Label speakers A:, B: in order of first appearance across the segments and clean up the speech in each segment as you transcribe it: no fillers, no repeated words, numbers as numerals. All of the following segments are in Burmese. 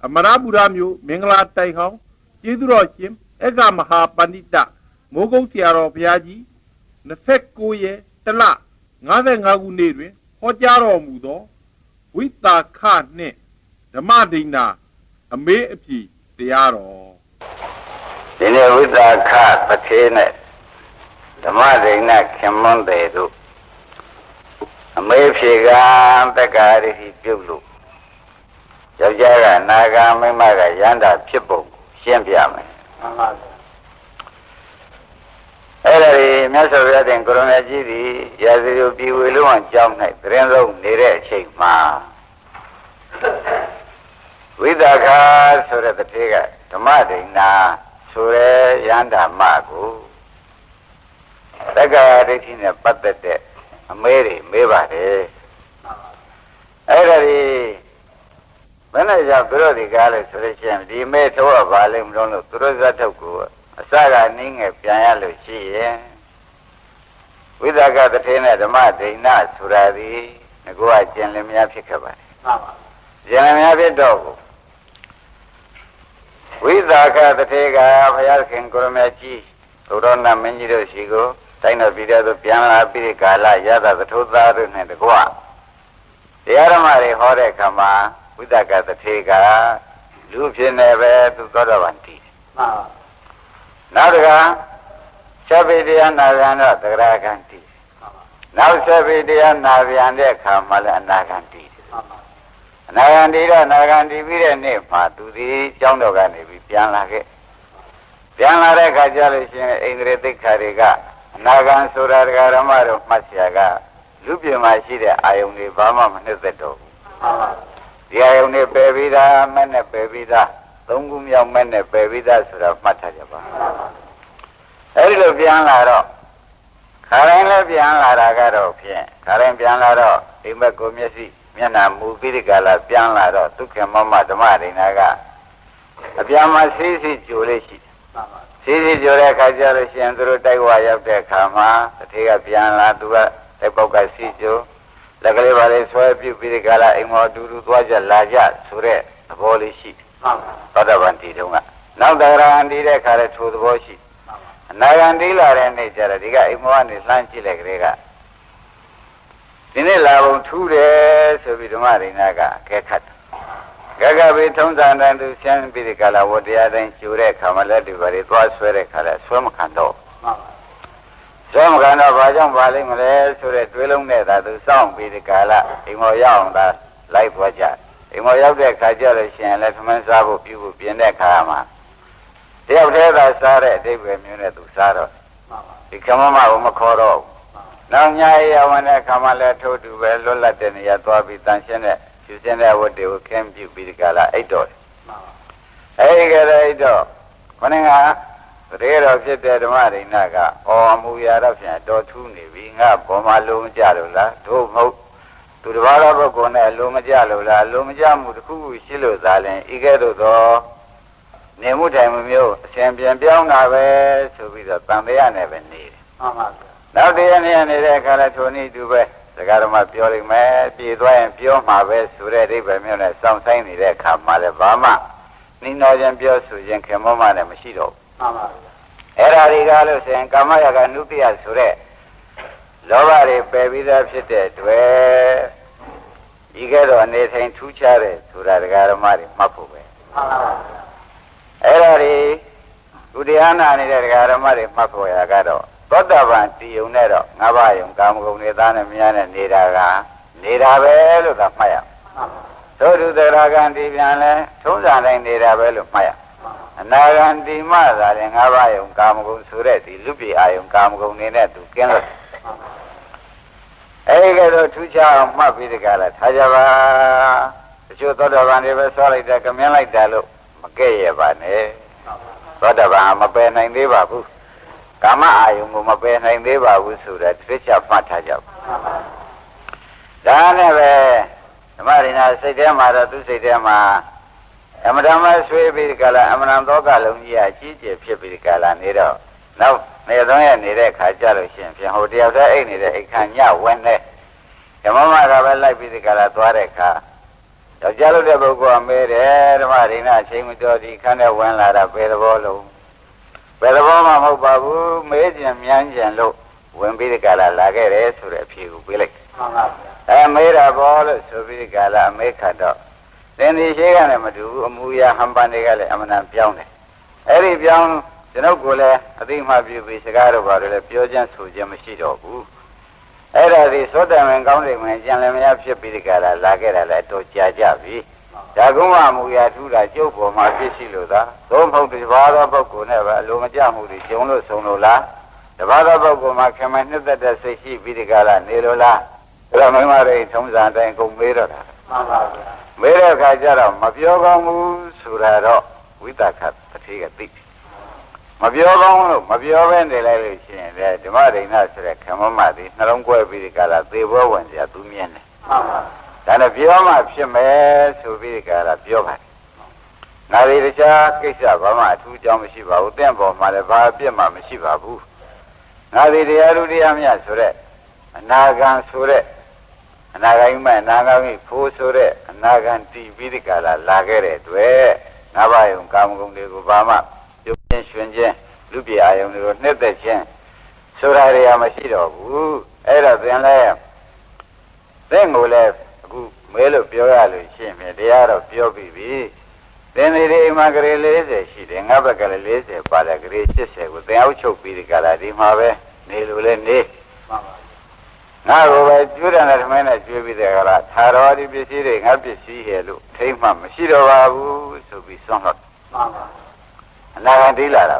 A: အမရပူရမျိုးမင်္ဂလာတိုင်ဟောင်းကျေးဇူးတော်ရှင်အက္ခမဟာပဏိတမိုးကုတ်ဆရာတော်ဘုရားကြီး29ရက်တလ55ခုနှစ်တွင်ဟောကြားတော်မူသောဝိတာခနှင့်ဓမ္မဒိဏအမေးအဖြေတရားတော်
B: ဒီနေ့ဝိတာခပထေနဲ့ဓမ္မဒိဏခင်မွန်းတယ်တို့အမေးဖြေကတက္ကာရိပြုတ်လို့ယောက်ျားကနာဂာမိန်းမကရန္တာဖြစ်ပုံရှင်းပြမယ်မှန်ပါဗျာအဲ့ဒါကြီးမြတ်စွာဘုရားတင်ကိုရမကြီးဒီရာဇဂိုပြည်ဝေလုံးအောင်ကြောင်း၌သတင်းလုံးနေတဲ့အချိန်မှာဝိတာခဆိုတဲ့တတိကဓမ္မဒိဏဆိုရဲရန္တာမကိုတက္ကာရိဋ္ဌိနဲ့ပတ်သက်တဲ့အမေးတွေမေးပါတယ်အဲ့ဒါကြီးဘယ်နဲ့ကြောင့်သူတို့ဒီကားလဲဆိုလို့ရှိရင်ဒီမဲထိုးရပါလိမ့်မလို့သူတို့ဇတ်ထုတ်ကိုအစကနင်းငယ်ပြန်ရလို့ရှိရင်ဝိသကတထေနဲ့ဓမ္မဒိဏဆိုတာဒီငါကကျင်လင်များဖြစ်ခဲ့ပါတယ်မှန်ပါကျင်လင်များဖြစ်တော့ဝိသကတထေကဘုရားခင်ကိုရမကြီးသုရောဏမင်းကြီးတို့ရှိကိုတိုင်းတော်ပြည်တော်ပြန်လာပြီးကာလရသသထုသားတို့နဲ့တကွတရားဓမ္မတွေဟောတဲ့အခါမှာဝိသကတထေကလူဖြစ်နေပဲသူသောတော်ဗန်တည်မှန်ပါနောက်တကချက်ပိတရားနာပြန်တော့သဂရကံတည်နောက်ချက်ပိတရားနာပြန်တဲ့အခါမှာလည်းအနာဂံတည်အနာဂံတည်တော့အနာဂံတည်ပြီးတဲ့နေ့မှာသူဒီကျောင်းတော်ကနေပြီးပြန်လာခဲ့ပြန်လာတဲ့အခါကျလို့ရှိရင်ဣန္ဒြေသိက္ခာတွေကအနာဂံဆိုတာဒကာရမတို့မှတ်เสียကလူပြင်မှာရှိတဲ့အာယုန်တွေဘာမှမနှိမ့်သက်တော့ဘူးဒီအာယုန်တွေပယ်ပြီးသားမဲ့နဲ့ပယ်ပြီးသားသုံးခုမြောက်မဲ့နဲ့ပယ်ပြီးသားဆိုတာမှတ်ထားကြပါအဲဒီလိုပြန်လာတော့ခါတိုင်းလည်းပြန်လာတာကတော့ဖြင့်ခါတိုင်းပြန်လာတော့ဒီမဲ့ကိုမျက်စိမျက်နှာမူပြီးဒီကလာပြန်လာတော့ဒုက္ခမမဓမ္မဒိဏကအပြန်မှာစီးစီးကြိုလေးရှိစီးစီးကြိုတဲ့အခါကျလို့ရှိရင်သူတို့တိုက်ဝါရောက်တဲ့အခါမှာတထေကပြန်လာသူကတိုက်ပေါက်ကစီးကြိုလက်ကလေးပါလေးဆွဲပြုတ်ပြီးဒီကလာအိမ်မော်တူတူသွားကြလာကြဆိုတဲ့သဘောလေးရှိသောတပန်တီတုံးကနောက်တဂရဟံတီတဲ့ခါလဲထိုသဘောရှိအနာဂံတီလာတဲ့နေ့ကျတော့ဒီကအိမ်မောကနေလှမ်းကြည့်လိုက်ကလေးကဒီနေ့လာပုံထူးတယ်ဆိုပြီးဓမ္မဒိဏကအကဲခတ်ဂဂဗေထုံးစံတန်သူရှင်းပြီးဒီကလာဝတရားတိုင်းကျိုတဲ့ခါမှလည်းဒီပါလေးသွားဆွဲတဲ့ခါလဲဆွဲမခံတော့ဆွဲမခံတော့ဘာကြောင့်ပါလိမ့်မလဲဆိုတဲ့တွေးလုံးနဲ့သာသူစောင့်ပြီးဒီကလာအိမ်မောရောက်အောင်သာလိုက်သွားကြအိမ်မောရောက်တဲ့ခါကျလို့ရှိရင်လည်းသမင်းစားဖို့ပြုဖို့ပြင်တဲ့ခါမှာတယောက်တည်းသာစားတဲ့အတိတ်ပဲမျိုးနဲ့သူစားတော့ဒီခမမကိုမခေါ်တော့ဘူးနောက်ညရဝင်တဲ့ခါမှလည်းထိုးတူပဲလွတ်လပ်တဲ့နေရာသွားပြီးတန်ရှင်းတဲ့ဖြူစင်းတဲ့ဝတ်တွေကိုခင်းပြုပြီးဒီကလာအိတ်တော်တယ်အဲဒီကလေးအိတ်တော်ခொနည်းကတရေတော်ဖြစ်တဲ့ဓမ္မဒိဏကအော်အမူအရာတော့ဖြင့်တော်ထူးနေပြီငါဘောမလုံးမကြလို့လားတို့မဟုတ်သူတစ်ပါးသောပုဂ္ဂိုလ်နဲ့အလိုမကျလို့လားအလိုမကျမှုတစ်ခုခုရှိလို့သာလင်ဤကဲ့သို့သောနေမှုတိုင်မှုမျိုးအစဉ်ပြန်ပြောင်းတာပဲဆိုပြီးတော့တန်တရားနဲ့ပဲနေတယ်မှန်ပါဗျာနောက်တရားနဲ့နေတဲ့အခါလဲထိုနည်းတူပဲစကားတော်မှပြောလိုက်မယ်ပြေသွားရင်ပြောမှာပဲဆိုတဲ့အိဗယ်မျိုးနဲ့စောင့်ဆိုင်နေတဲ့အခါမှာလဲဘာမှနှီးနှောခြင်းပြောဆိုခြင်းခင်မမနဲ့မရှိတော့ဘူးမှန်ပါဗျာအဲ့ဒါတွေကလို့ဆိုရင်ကာမရာဂနုတ္တိယဆိုတဲ့လောဘတွေပယ်ပြီးသားဖြစ်တဲ့တွေ့ဒီကဲတော့အနေထိုင်ထူးခြားတဲ့ဆိုတာဒကာဓမ္မတွေမှတ်ဖို့ပဲမှန်ပါပါအဲ့ဒါတွေကုတရားနာနေတဲ့ဒကာဓမ္မတွေမှတ်ဖို့ရကတော့သောတပန်တည်ုံနဲ့တော့ငါးပါးယုံကာမဂုဏ်တွေသားနဲ့မြားနဲ့နေတာပဲလို့သာမှတ်ရသို့သူသရဂံတည်ပြန်လဲထုံးစံတိုင်းနေတာပဲလို့မှတ်ရအနာဂံတည်မှသာလည်းငါးပါးယုံကာမဂုဏ်ဆိုတဲ့ဒီလူပြေအာယုံကာမဂုဏ်တွေနဲ့သူကင်းလို့အဲဒီကတော့ထူးခြားအောင်မှတ်ပြီးဒီကလာထားကြပါတချို့သောတပန်တွေပဲဆွားလိုက်တယ်ကမြင်လိုက်တယ်လို့မကဲ့ရပါနဲ့သောတပန်မပယ်နိုင်သေးပါဘူးကာမအာယုံကိုမပယ်နိုင်သေးပါဘူးဆိုတော့သိချမှတ်ထားကြပါဒါနဲ့ပဲဓမ္မရိနာစိတ်ထဲမှာတော့သူစိတ်ထဲမှာအမတမဆွေးပြီးဒီကလာအမနံသောကလုံးကြီးအကြီးကျယ်ဖြစ်ပြီးဒီကလာနေတော့နောက်နေသုံးရနေတဲ့ခါကြလို့ရှိရင်ပြန်ဟိုတယောက်တည်းအိတ်နေတဲ့အိတ်ခံညဝင်တဲ့ဓမ္မမကပဲလိုက်ပြီးဒီကလာသွားတဲ့ခါ ယောက်ျားလို့တဲ့ပုဂ္ဂိုလ်ကမဲတယ်ဓမ္မဒိဋ္ဌအချိန်မတော်ဒီခန်းထဲဝင်လာတာဘယ်သဘောလုံးဘယ်သဘောမှမဟုတ်ပါဘူးမဲကျင်မြန်းကျင်လို့ဝင်ပြီးဒီကလာလာခဲ့တယ်ဆိုတဲ့အဖြေကိုပေးလိုက်မှန်ပါဗျာမဲတာဘောလို့ဆိုပြီးဒီကလာအမဲခတ်တော့သင်ဒီရှိကလည်းမတူဘူးအမူအရာဟန်ပန်တွေကလည်းအမှန်တန်ပြောင်းတယ်အဲ့ဒီပြောင်းကျွန်ုပ်ကိုလည်းအသိမှပြုပြီးစကားတော့ဘာလို့လဲပြောခြင်းဆိုခြင်းမရှိတော့ဘူးအဲ့ဒါဒီသောတမန်ကောင်းတယ်ဝင်ကြံလည်းမရဖြစ်ပြီးဒီကလာခဲ့တာလည်းတော့ကြာကြပြီဒါကုမအမူအရာထူတာကျုပ်ပေါ်မှာဖြစ်ရှိလို့သာသို့မဟုတ်ဒီဘာသောပုဂ္ဂိုလ်နဲ့ပဲအလိုမကျမှုတွေကျုံလို့ဆုံးလို့လားတဘာသောပုဂ္ဂိုလ်မှာခင်မနှစ်သက်တဲ့စိတ်ရှိပြီးဒီကလာနေလို့လားအဲ့တော့မိမတွေထုံးစံတိုင်းကုန်မေးတော့တာမှန်ပါဗျာမေးတဲ့အခါကျတော့မပြောကောင်းဘူးဆိုတာတော့ဝိသခတတိကသိမပြောကောင်းလို့မပြောဘဲနေလိုက်လို့ရှိရင်လေဓမ္မဒိဋ္ဌဆိုတဲ့ခမမသည်နှလုံးကွဲပြီးဒီကလာသေဘောဝင်ကြသူမြင်တယ်မှန်ပါဒါနဲ့ပြောမှဖြစ်မယ်ဆိုပြီးဒီကလာပြောပါတယ်ငါဒီတခြားကိစ္စဘာမှအထူးအကြောင်းမရှိပါဘူးတင့်ပေါ်မှာလည်းဘာအပြစ်မှမရှိပါဘူးငါဒီတရားလူတရားမြတ်ဆိုတဲ့အနာဂံဆိုတဲ့အနာဂိမ့်အနာဂိမ့်ဖိုးဆိုတဲ့အနာဂံတီးပြီးဒီကလာခဲ့တဲ့အတွက်ငါးပါးယုံကာမဂုဏ်တွေကိုဘာမှပြုခြင်းရှင်ခြင်းလူပြအာယုံတွေကိုနှစ်သက်ခြင်းဆိုတာတွေကမရှိတော့ဘူးအဲ့တော့သင်လည်းသင်ကိုလည်းအခုမဲလို့ပြောရလို့ရှိရင်တရားတော့ပြောပြီးပြီသင်ဒီအိမ်မှာကလေး40ရှိတယ်ငါဘက်ကလည်း40ပါတယ်ကလေး80ကိုသင်အောက်ချုပ်ပြီးဒီကလာဒီမှာပဲနေလို့လည်းနေငါကိုပဲကျွေးတယ်နဲ့ဓမ္မနဲ့ကျွေးပြီးတဲ့ကလာသာတော်ဒီပစ္စည်းတွေငါပစ္စည်းရဲ့လို့ထိမ့်မှမရှိတော့ပါဘူးဆိုပြီးဆွန့်လွတ်မှန်ပါအနာဂံတိလာတာ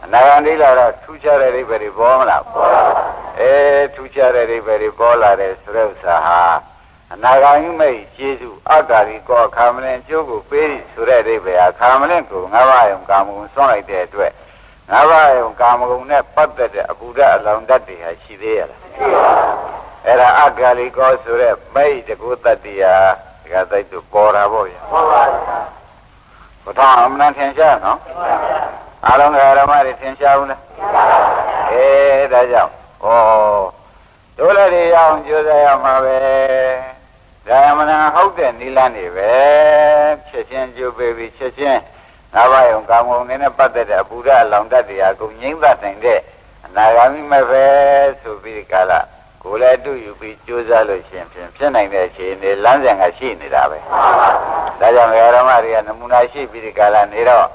B: အနာဂံတိလာတော့ထူးခြားတဲ့အိဗယ်တွေပေါ်မလားပေါ်ထူးခြားတဲ့အိဗယ်တွေပေါ်လာတဲ့ဆိုတဲ့ဥစ္စာဟာအနာဂံမိတ်ကျေးဇူးအကာရီကောခါမလင်ကျိုးကိုပေးဆိုတဲ့အိဗယ်ဟာခါမလင်ကိုငါးပါးယုံကာမဂုဏ်ဆွန့်လိုက်တဲ့အတွက်ငါးပါးယုံကာမဂုဏ်နဲ့ပတ်သက်တဲ့အပူဓာတ်အလောင်းဓာတ်တွေဟာရှိသေးရလားရှိပါဘူးအဲ့ဒါအကာရီကောဆိုတဲ့မိတ်တကူတတ္တိဟာဒီကသိတူပေါ်တာပေါ့ဗျာပေါ်ပါဗျာဘုရားအမှန်ထင်ရှားနော်အားလုံးကဓမ္မတွေသင်ရှားဘူးလားဒါကြောင့်တို့လည်းတွေရအောင်ကြိုးစားရမှာပဲဒါမှမဟုတ်တဲ့နိလန်းနေပဲချက်ချင်းကြိုးပေးပြီးချက်ချင်းငါးပါးယုံကာမဂုဏ်နဲ့ပတ်သက်တဲ့အပူဓာတ်အလောင်းတတ်တရားကိုငြိမ့်သက်နိုင်တဲ့အနာဂါမိမဲ့ပဲဆိုပြီးကာလကိုယ်လည်းတူယူပြီးကြိုးစားလို့ရှိရင်ဖြစ်နိုင်တဲ့အခြေအနေလမ်းစဉ်ကရှိနေတာပဲဒါကြောင့်ဓမ္မတွေကနမူနာရှိပြီးဒီကာလနေတော့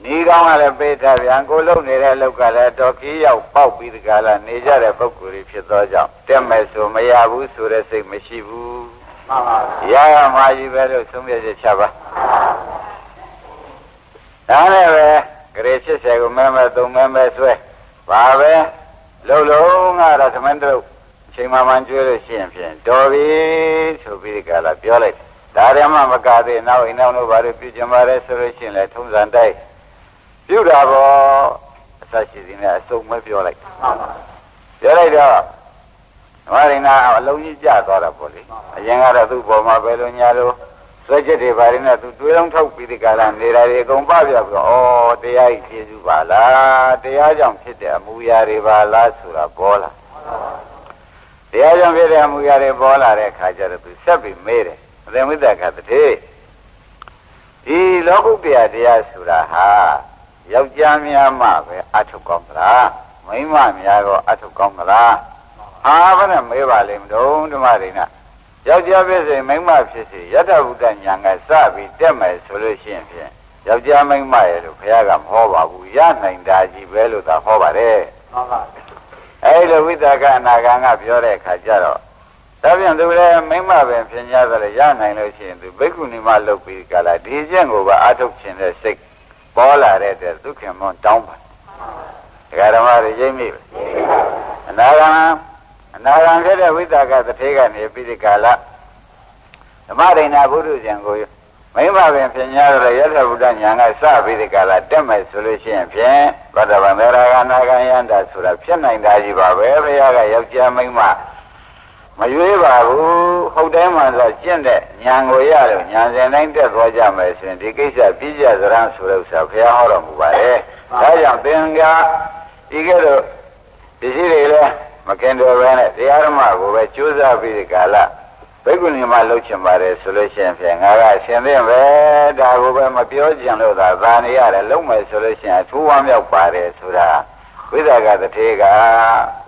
B: နေကောင်းကလည်းပေးထားပြန်ကိုလုံနေတဲ့အလောက်ကလည်းတော်ခီးရောက်ပေါက်ပြီးဒီကလာနေကြတဲ့ပုဂ္ဂိုလ်တွေဖြစ်သောကြောင့်တက်မယ်ဆိုမရဘူးဆိုတဲ့စိတ်မရှိဘူးမှန်ပါဗျာရမှာကြီးပဲလို့သုံးပြချက်ချပါဒါနဲ့ပဲဂရေ80ကိုမဲ3မဲဆွဲပါပဲလုံလုံးကတော့သမန်တို့ချိန်မှန်ကျွေးလို့ရှိရင်ဖြင့်တော်ပြီဆိုပြီးဒီကလာပြောလိုက်ဒါရမမကသေးနောက်အိမ်နောက်တို့ဘာလို့ပြုကျင်ပါလဲဆိုလို့ရှိရင်လည်းထုံးစံတိုက်ပြုတာပေါ့အစရှိစီနဲ့အစုံမပြောလိုက်ပြောလိုက်တော့ဓမ္မရင်းကအလုံးကြီးကြသွားတာပေါ့လေအရင်ကတော့သူ့ပေါ်မှာပဲလို့ညာလို့စွဲချက်တွေဘာတွေနဲ့သူတွေးလုံးထုတ်ပြီးဒီကလာနေတာတွေအကုန်ပပြပြီးတော့တရားကြီးကျေစုပါလားတရားကြောင့်ဖြစ်တဲ့အမူအရာတွေပါလားဆိုတာပေါ်လာတရားကြောင့်ဖြစ်တဲ့အမူအရာတွေပေါ်လာတဲ့အခါကျတော့သူဆက်ပြီးမေးတယ်အသင်ဝိသကတည်းဒီလောကုတ္တရာတရားဆိုတာဟာယောက်ျားများမှပဲအထုတ်ကောင်းသလားမိန်းမများတော့အထုတ်ကောင်းသလားဘယ်နဲ့မေးပါလိမ့်မလို့ဓမ္မဒိဋ္ဌယောက်ျားဖြစ်စေမိန်းမဖြစ်စေယတ္ထဘုဒ္ဓညာကစပြီးတက်မယ်ဆိုလို့ရှိရင်ဖြင့်ယောက်ျားမိန်းမရဲ့လို့ဘုရားကမဟောပါဘူးရနိုင်တာကြီးပဲလို့သာဟောပါတယ်ဟုတ်ပါဘူးအဲ့လိုဝိသကအနာဂံကပြောတဲ့အခါကျတော့ဒါပြန်သူလည်းမိမ့်မပဲဖြစ်냐ဆိုလည်းရနိုင်လို့ရှိရင်သူဘိက္ခုနီမလုပ်ပြီးကြလားဒီကျင့်ကိုပဲအထုတ်ခြင်းတဲ့စိတ်ပေါ်လာတဲ့တဲ့ဒုက္ခမွန်တောင်းပါဒကာဓမ္မတွေရိပ်မိပဲအနာဂံဖြစ်တဲ့ဝိသကတထေကနေပြီးဒီကာလဓမ္မဒိဋ္ဌဘုဒ္ဓဇံကိုမိမ့်မပဲဖြစ်냐ဆိုလည်းယထဘုဒ္ဓညာကစပြီးဒီကာလတက်မယ်ဆိုလို့ရှိရင်ဖြင့်ဗတ္တဗံသရဂနာဂံယန္တာဆိုတာဖြစ်နိုင်တာကြီးပါပဲဘုရားကယောက်ျားမိန်းမမရွေးပါဘူးဟုတ်တိုင်းမှဆိုကျင့်တဲ့ဉာဏ်ကိုရလို့ဉာဏ်စဉ်တိုင်းတက်သွားကြမယ်ဆိုရင်ဒီကိစ္စပြည့်ကြစရမ်းဆိုတဲ့ဥစ္စာဘုရားဟောတော်မူပါတယ်ဒါကြောင့်သင်္ကာဒီကဲ့သို့ပစ္စည်းတွေလည်းမကင်တော်ပဲနဲ့တရားဓမ္မကိုပဲကြိုးစားပြီးဒီကာလ ဘိက္ခုနီမလှုပ်ချင်ပါတယ်ဆိုလို့ရှိရင်ဖြင့်ငါကအရှင်သင့်ပဲဒါကိုပဲမပြောကြင်လို့သာနေရတယ်လုံးမယ်ဆိုလို့ရှိရင်အထူးဝမ်းမြောက်ပါတယ်ဆိုတာဝိသကတထေက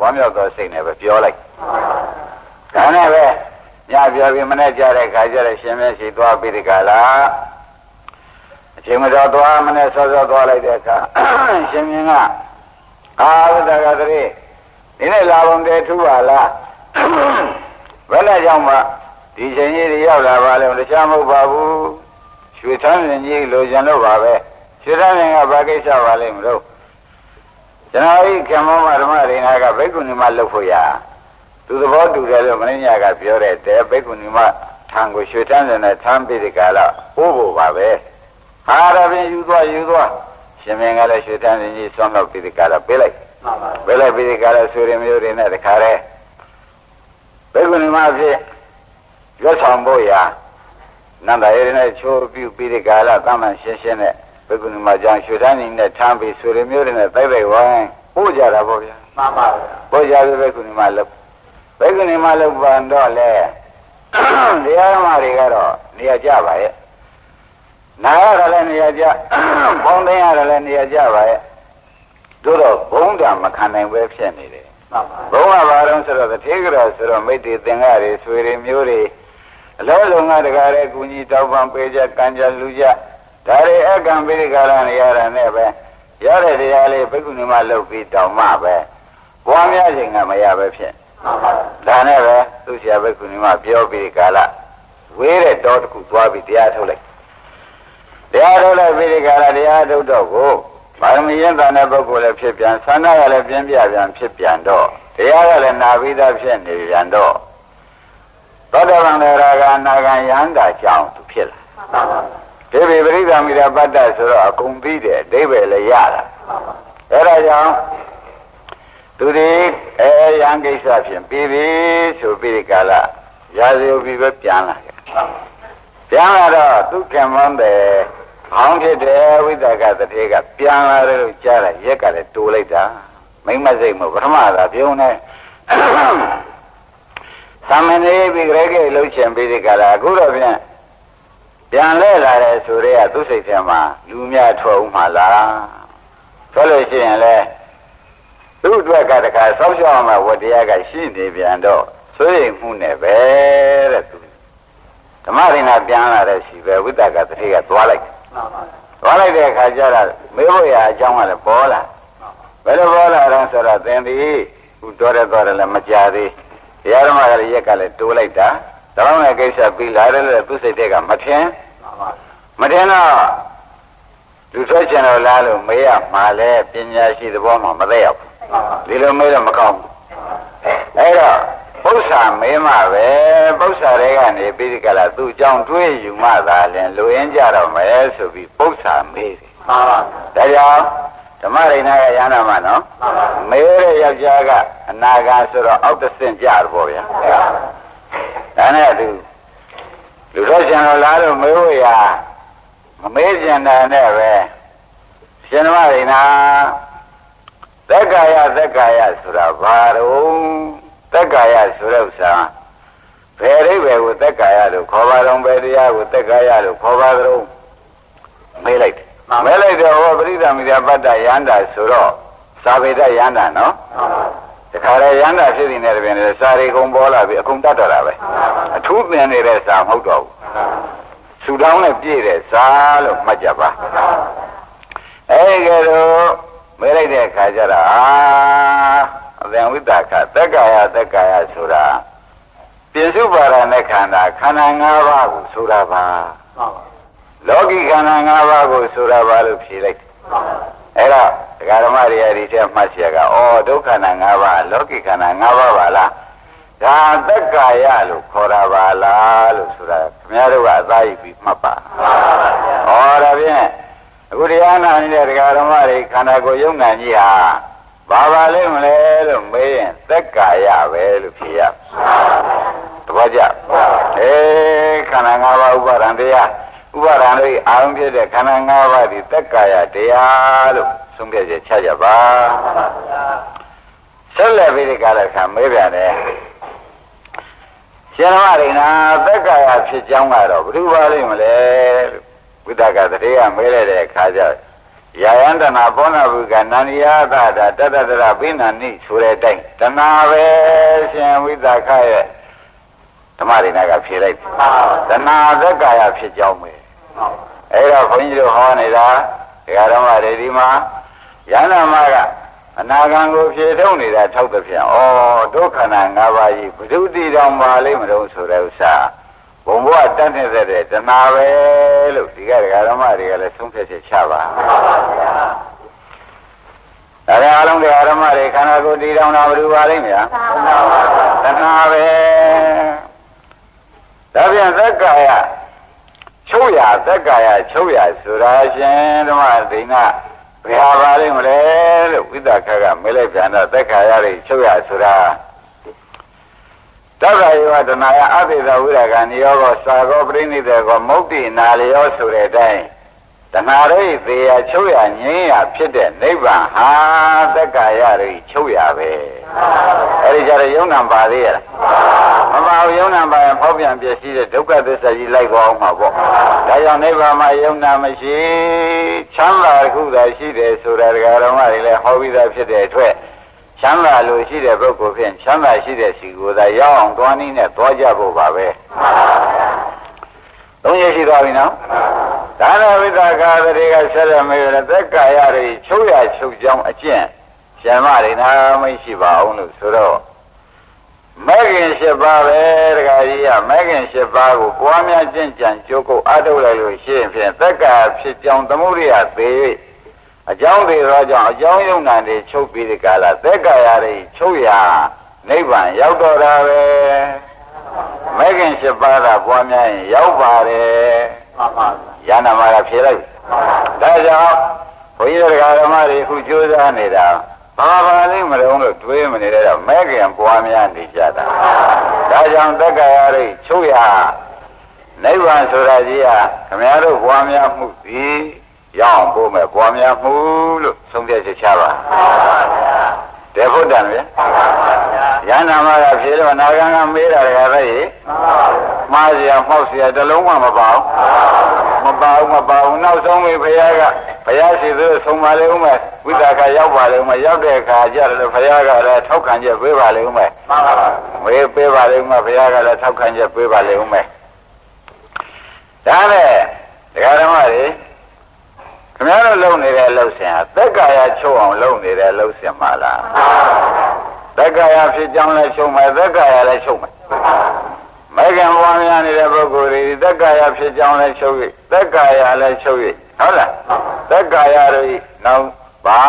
B: ဝမ်းမြောက်သောစိတ်နဲ့ပဲပြောလိုက်ဒါနဲ့ပဲညပြောပြီးမနေ့ကြတဲ့ခါကျတဲ့ရှင်မျက်ရှိသွားပြီးဒီကလာအချိန်မတော်သွားမနေ့စောစောသွားလိုက်တဲ့အခါရှင်မြင်းကဝိသကတထေဒီနေ့လာပုံတည်းထူပါလားဘယ်နဲ့ကြောင့်မှဒီချိန်ကြီးတွေရောက်လာပါလဲတခြားမဟုတ်ပါဘူးရွှေထမ်းရင်ကြီးလိုချင်လို့ပါပဲရွှေထမ်းရင်ကဘာကိစ္စပါလဲမလို့ကျွန်တော်ဤခေမောမဓမ္မရိနာကဘိက္ခုနီမလှုပ်ဖို့ရသူသဘောတူတယ်လို့မင်းညာကပြောတဲ့တဲဘိက္ခုနီမထံကိုရွှေထမ်းရင်နဲ့ထမ်းပြီးဒီကလာပို့ဖို့ပါပဲဟာရပင်ယူသွားရှင်မင်းကလည်းရွှေထမ်းရင်ကြီးဆွမ်းတော့ပြီးဒီကလာပေးလိုက်ပြီးဒီကလာဆွေရမျိုးတွေနဲ့တခါတည်းဘိက္ခုနီမဖြစ်ရွတ်ဆောင်ဖို့ရာနန္ဒရနဲ့ချိုးပြုပြီးဒီကလာတမန်ရှင်းရှင်းနဲ့ဘိက္ခုနီမကြောင့်ရွှေထမ်းရင်နဲ့ထမ်းပြီးဆွေရမျိုးတွေနဲ့တိုက်ဝိုင်းပို့ကြတာပေါ့ဗျာမှန်ပါဗျာပို့ကြပြီးဘိက္ခုနီမလှုပ်ဘိက္ခုနီမလှုပ်ပန်တော့လေတရားဓမ္မတွေကတော့နေရာကြပါရဲ့နာရတယ်လည်းနေရာကြဘုံသိရတယ်လည်းနေရာကြပါရဲ့တို့တော့ဘုံတာမခံနိုင်ပဲဖြစ်နေတယ်ဘုံကဘာလို့ဆိုတော့တထေကရဆိုတော့မိတ်တွေသင်္ဃတွေဆွေတွေမျိုးတွေအလုံးစုံကတကားတဲ့ကုညီတောက်ပံပေးကြကံကြလူကြဒါတွေအကံပိရိကာရနေရတာနဲ့ပဲရတဲ့တရားလေးဘိက္ခုနီမလှုပ်ပြီးတောင်းမှပဲပွားများခြင်းကမရပဲဖြစ်ဒါနဲ့ပဲသူဆရာဘိက္ခုနီမပြောပြီးကာလဝေးတဲ့တောတစ်ခုသွားပြီးတရားထုတ်လိုက်ပြီးဒီကာလတရားထုတ်တော့ကိုပါရမီရင်တန်တဲ့ပုဂ္ဂိုလ်လည်းဖြစ်ပြန်ဆန္ဒကလည်းပြင်းပြပြန်ဖြစ်ပြန်တော့တရားကလည်းနာပြီးသားဖြစ်နေပြန်တော့သောတာပန်ရာဂနာဂံယန္တာကြောင့်သူဖြစ်လာဒီပရိသမိရပတ္တဆိုတော့အကုန်ပြီးတယ်အဓိပ္ပာယ်လည်းရတာအဲဒါကြောင့်သူဒီယံကိစ္စဖြင့်ပြီးပြီဆိုပြီးဒီကာလရာဇဝပြီးပဲပြန်လာတယ်ပြန်လာတော့သူခင်မန်းတယ်ဘောင်းဖြစ်တယ်ဝိသကတထေကပြန်လာတယ်လို့ကြားတယ်ရက်ကလည်းတိုးလိုက်တာမိမစိတ်မပထမသာပြုံးနေသမဏေပြီးကြဲကြဲလှုပ်ချင်ပြီးဒီကလာအခုတော့ပြန်လဲလာတယ်ဆိုရဲကသူ့စိတ်ထဲမှာလူများထွက်ဦးမှာလားဆိုလို့ရှိရင်လေသူ့အတွက်ကတခါစောက်ရှောက်မှဝတရားကရှိနေပြန်တော့ဆွေးရိမ်မှုနဲ့ပဲတဲ့သူဓမ္မရိနာပြန်လာတဲ့ရှိပဲဝိတ္တကတတိကသွားလိုက်တဲ့အခါကျတော့မေးဖို့ရအကြောင်းကလည်းပေါ်လာဘယ်လိုပေါ်လာတော့ဆိုတော့သင်သည်ခုတော်တယ်လည်းမကြသေးတရားဓမ္မကလည်းရက်ကလည်းတိုးလိုက်တာဒါမှမဟုတ်ကိစ္စပြီးလာတယ်လို့သူစိတ်ထဲကမထင်တော့လူဆွဲချင်တော့လားလို့မေးရမှာလဲပညာရှိသဘောမှမသိရောက်ဒီလိုမေးတော့မကောင်းဘူးအဲ့တော့ပု္ပ္ပာမေးမှပဲပု္ပ္ပာတွေကနေပြီးဒီကလာသူ့အကြောင်းတွေးယူမှသာလဲလူရင်းကြတော့မယ်ဆိုပြီးပု္ပ္ပာမေးတယ်ဒါကြောင့်ဓမ္မရိနာကရဟနာမှာနော်မေးတဲ့ယောက်ျားကအနာဂါဆိုတော့အောက်တစ်ဆင့်ကြတော့ဗောဗျာဒါနဲ့သူလူတော်ကျန်တော်လားလို့မေးဖို့ရမမေးကျင်တာနဲ့ပဲရှင်ဓမ္မရိနာသက်ကာယဆိုတာဘာတော့သက်ကာယဆိုတဲ့ဥစ္စာဘယ်အိဗယ်ကိုသက်ကာယလို့ခေါ်ပါတော့ဘယ်တရားကိုသက်ကာယလို့ခေါ်ပါတော့မေးလိုက်တော့ဟောပရိသမီရပတ္တယန္တာဆိုတော့သာဝေဒယန္တာနော်တခါလေယန္တာဖြစ်နေတဲ့ပြင်လေစာရီကုံပေါ်လာပြီအကုန်တတ်တော့တာပဲအထူးသင်နေတဲ့စာမဟုတ်တော့ဘူးဆူတောင်းနဲ့ပြည့်တဲ့စာလို့မှတ်ကြပါအဲ့ကဲတော့မေးလိုက်တဲ့အခါကျတော့အသင်ဝိတ္တခသက်ကာယဆိုတာပြင်စုပါဒနဲ့ခန္ဓာ၅ပါးကိုဆိုတာပါလောကီခန္ဓာ၅ပါးကိုဆိုတာပါလို့ဖြေလိုက်တယ်အဲ့တော့ဒကာဓမ္မတွေအဒီထဲမှတ်เสียကဒုက္ခနာ၅ပါးလောကီခန္ဓာ၅ပါးပါလားဒါသက်ကာယလို့ခေါ်တာပါလားလို့ဆိုတာခင်ဗျားတို့ကအသာယူပြီးမှတ်ပါဒါဖြင့်အခုတရားနာနေတဲ့ဒကာဓမ္မတွေခန္ဓာကိုယ်ယုံနာကြီးဟာဘာပါလဲမလဲလို့မေးရင်သက်ကာယပဲလို့ဖြေရသဘောကျခန္ဓာ၅ပါးဥပါဒံတရားဥပါဒံတွေအာရုံဖြစ်တဲ့ခန္ဓာ၅ပါးဒီသက်ကာယတရားလို့ဆုံးဖြတ်ချက်ချကြပါဆက်လက်ပြီးဒီကလည်းခံမေးပြန်တယ် ရှင်မရိနာသက်ကာယဖြစ်ကြောင်းကတော့ဘယ်သူပါလိမ့်မလဲဝိသကတည်းကမဲလိုက်တဲ့အခါကျယာယန္တနာဘောနာဘုကနန္ဒီယသတာတတတရပိဏနိဆိုတဲ့အတိုင်းတဏှာပဲရှင်ဝိသကရဲ့ဓမ္မရိနာကဖြေလိုက်တဏှာသက်ကာယဖြစ်ကြောင်းပဲအဲ့တော့ခွန်ကြီးတို့ဟောနေတာဒကာဓမ္မတွေဒီမှာယန္တမကအနာဂံကိုဖြေထုတ်နေတာထောက်တဲ့ဖြင့်ဩဒုက္ခနာ၅ပါးကြီးဘုဒ္ဓတိတော်ပါလိမ့်မလို့ဆိုတဲ့ဥစ္စာဘုံဘဝတတ်နေတဲ့တဏှာပဲလို့ဒီကဒကာဓမ္မတွေကလည်းသုံးဖြတ်ချက်ချပါဒါလည်းအလုံးဒကာဓမ္မတွေခန္ဓာကိုယ်တည်တော်တာဘယ်လိုပါလိမ့်မလားတဏှာပဲဒါပြန်သက်ကာယချုပ်ရသက်ကာယချုပ်ရဆိုတာရှင်ဓမ္မဒိဋ္ဌိဘယ်ဟာပါလိမ့်မလဲလို့ဝိသကကမဲလိုက်ပြန်တော့သက်ခါရတွေချုပ်ရဆိုတာတက္ကယောတနာယအဘိဓဝိရကနိယောကောသာကောပရိနိဒေကောမုတ်တိနာလျောဆိုတဲ့အတိုင်းတဏှာရိသေယချုပ်ရငြင်းရဖြစ်တဲ့နိဗ္ဗာန်ဟာသက်ခါရတွေချုပ်ရပဲအဲဒီကြတဲ့ယုံနာပါသေးရလားမပါဘူးယုံနာပါရင်ဖောက်ပြန်ပြည့်စည်တဲ့ဒုက္ခသစ္စာကြီးလိုက်သွားအောင်မှာပေါ့ဒါကြောင့်နိဗ္ဗာန်မှာယုံနာမရှိချမ်းသာတစ်ခုသာရှိတယ်ဆိုတာဒကာတော်မတွေလည်းဟောပြီးသားဖြစ်တဲ့အတွက်ချမ်းသာလို့ရှိတဲ့ပုဂ္ဂိုလ်ဖြင့်ချမ်းသာရှိတဲ့စီကိုယ်သာရောက်အောင်သွားနည်းနဲ့သွားကြဖို့ပါပဲသုံးရရှိသွားပြီနော်ဒါနဝိသကာတွေကဆက်ရမေရသက်ကာယတွေချုပ်ရချုပ်ကြောင်းအကျင့်ရှင်မတွေနာမရှိပါအောင်လို့ဆိုတော့မဲခင်၈ပါးပဲတခါကြီးကမဲခင်၈ပါးကိုပွားများကျင့်ကြံကြိုးကုပ်အားထုတ်လိုက်လို့ရှိရင်ဖြင့်သက်ကာဖြစ်ကြောင်းသမုဒိယသေး၍အကြောင်းတွေသောကြောင့်အကြောင်းယုံနာတွေချုပ်ပြီးဒီကလာသက်ကာရတွေချုပ်ရနိဗ္ဗာန်ရောက်တော့တာပဲမဲခင်၈ပါးကပွားများရင်ရောက်ပါတယ်ယန္နာမကဖြေလိုက်ဒါကြောင့်ဘုန်းကြီးတို့ဓမ္မတွေအခုကြိုးစားနေတာဘာပါလိမ့်မလို့လို့တွေးမနေတဲ့တော့မဲခင်ပွားများနေကြတာဒါကြောင့်သက်ကာရတွေချုပ်ရနိဗ္ဗာန်ဆိုတာကြီးကခမည်းတော်ပွားများမှုသည်ရောက်ဖို့မဲ့ပွားများမှုလို့ဆုံးဖြတ်ချက်ချပါတဲ့ဘုဒ္ဓံဗျယန္နာမကဖြေတော့နာဂံကမေးတာတခါတည်းမှားเสียမှောက်เสียတလုံးမှမပါဘူးနောက်ဆုံးပြီဘုရားရှိသူဆုံးပါလေဦးမယ်ဝိသကရောက်ပါလေဦးမယ်ရောက်တဲ့အခါကျတော့ဘုရားကလည်းထောက်ခံချက်ပေးပါလေဦးမယ်မေးပေးပါလေဦးမယ်ဘုရားကလည်းထောက်ခံချက်ပေးပါလေဦးမယ်ဒါနဲ့ဒကာဓမ္မတွေခင်ဗျားတို့လုံနေတဲ့အလုပ်စဉ်ဟာသက်ကာယချုပ်အောင်လုပ်နေတဲ့အလုပ်စဉ်ပါလားသက်ကာယဖြစ်ကြောင်းလည်းချုပ်မယ်သက်ကာယလည်းချုပ်မယ်မဲခင်ပွားများနေတဲ့ပုဂ္ဂိုလ်တွေသက်ကာယဖြစ်ကြောင်းလည်းချုပ်၍သက်ကာယလည်းချုပ်၍ဟုတ်လားသက်ကာယတွေနောက်ဘာ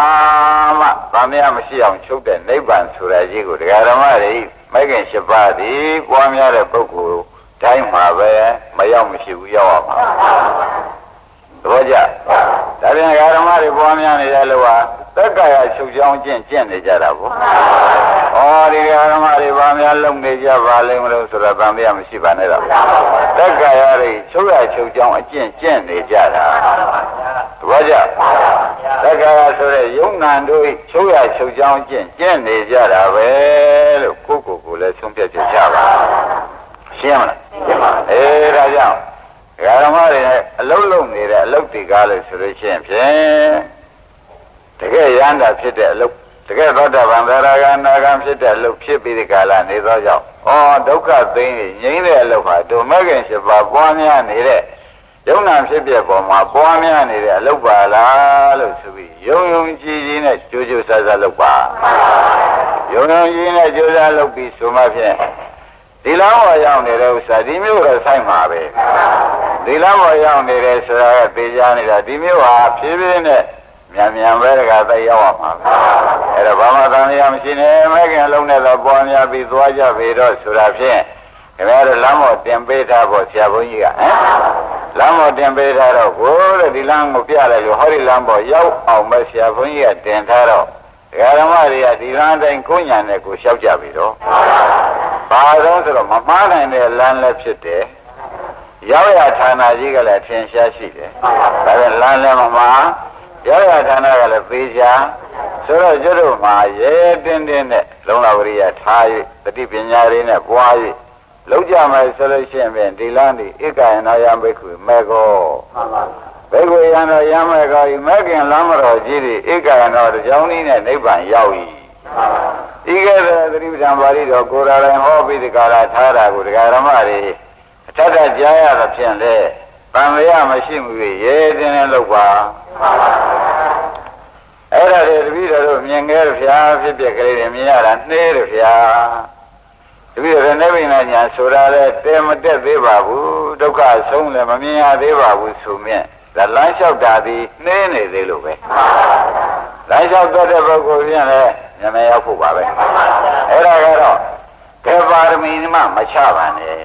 B: မှဗာမရမရှိအောင်ချုပ်တဲ့နိဗ္ဗာန်ဆိုတာကြီးကိုဒကာဓမ္မတွေမဲခင်၈ပါးဒီပွားများတဲ့ပုဂ္ဂိုလ်တိုင်းမှာပဲမရောက်မရှိဘူးရောက်အောင်ပါသဘောကျဒါပြန်ဒကာဓမ္မတွေပွားများနေတဲ့လူဟာသက်ကာယချုပ်ကြောင်းကျင့်နေကြတာပေါ့ဒီဓမ္မတွေဘာများလုံနေကြပါလိမ့်မလို့ဆိုတော့ဗာမရမရှိပါနဲ့တော့သက်ကာယတွေချုပ်ရချုပ်ကြောင်းအကျင့်နေကြတာသဘောကျသက်ကာယဆိုတဲ့ယုံနာတို့ချုပ်ရချုပ်ကြောင်းကျင့်နေကြတာပဲလို့ကိုလည်းဆုံးဖြတ်ချက်ချပါရှင်းမလားရှင်းပါဒါကြောင့်ဓမ္မတွေအလုံးလုံးနေတဲ့အလုပ်တွေကားလို့ဆိုလို့ရှိရင်ဖြင့်တကယ်ရဟန္တာဖြစ်တဲ့အလုပ်တကယ်သောတာပန်သရဂံနာဂံဖြစ်တဲ့အလုပ်ဖြစ်ပြီးဒီကာလနေသောကြောင့်ဒုက္ခသိငြိမ်းတဲ့အလုပ်ဟာဒုမဂ္ဂင်၈ပါးပွားများနေတဲ့ယုံနာဖြစ်ပြပေါ်မှာပွားများနေတဲ့အလုပ်ပါလားလို့ဆိုပြီးယုံကြည်နဲ့ကြိုးကြိုးဆဆလုပ်ပါယုံကြည်နဲ့ကြိုးစားလုပ်ပြီးဆိုမှဖြင့်ဒီလမ်းပေါ်ရောက်နေတဲ့ဥစ္စာဒီမျိုးတော့ဆိုင်မှာပဲဒီလမ်းပေါ်ရောက်နေတယ်ဆိုတာကသိကြနေတာဒီမျိုးဟာဖြည်းဖြည်းနဲ့မြန်ပဲတကသိရောက်အောင်ပါအဲ့တော့ဘာမှတန်ရမရှိနဲ့မဲခင်လုံးနဲ့တော့ပေါ်များပြီးသွားကြပြီတော့ဆိုတာဖြင့်ခင်ဗျားတို့လမ်းပေါ်တင်ပေးထားဖို့ဆရာဘုန်းကြီးကလမ်းပေါ်တင်ပေးထားတော့ကိုတဲ့ဒီလမ်းကိုပြလိုက်လို့ဟောဒီလမ်းပေါ်ရောက်အောင်ပဲဆရာဘုန်းကြီးကတင်ထားတော့ဒကာဓမ္မတွေကဒီလမ်းတိုင်းကိုညာနဲ့ကိုလျှောက်ကြပြီတော့ဘာလို့ဆိုတော့မမှားနိုင်တဲ့လမ်းလည်းဖြစ်တယ်ရောက်ရဌာနကြီးကလည်းထင်ရှားရှိတယ်ဒါပေမဲ့လမ်းလည်းမမှားရောက်ရဌာနကလည်းပေးချာဆိုတော့ကျွတ်တို့မှာရဲတင်းနဲ့လုံလဝရိယထား၍တတိပညာတွေနဲ့ပွား၍ လုံးကြမယ်ဆိုလို့ရှိရင်ဖြင့်ဒီလမ်းဒီဧကယနာယံဘိက္ခုမေကောဘိက္ခုယံတော်ယံမေကောဤမေခင်လမ်းမတော်ကြီးဒီဧကယနာတော်ကြောင်းနည်းနဲ့နိဗ္ဗာန်ရောက်၏ဤကဲ့သို့သတိပဋ္ဌာန်ပါဠိတော်ကိုယ်တော်တိုင်ဟောပြီးဒီကာလထားတာကိုဒကာရမတွေအထက်ထကြားရသဖြင့်လေဗံမရမရှိမှုရေတင်းနဲ့လောက်ပါအဲ့ဒါတွေတပည့်တော်တို့မြင်ခဲ့တယ်ဗျာဖြစ်ပြကလေးတွေမြင်ရတာနှေးတယ်ဗျာတပည့်တော်နေပိဏညာဆိုတာလေတဲမတက်သေးပါဘူးဒုက္ခဆုံးလည်းမမြင်ရသေးပါဘူးဆိုမြင့်ဒါလမ်းလျှောက်တာဒီနှေးနေသေးလို့ပဲလမ်းလျှောက်တတ်တဲ့ပုဂ္ဂိုလ်ပြန်လဲဉာဏ်ရောက်ဖို့ပါပဲအဲ့ဒါကတော့ကေပါရမီမှမချပါနဲ့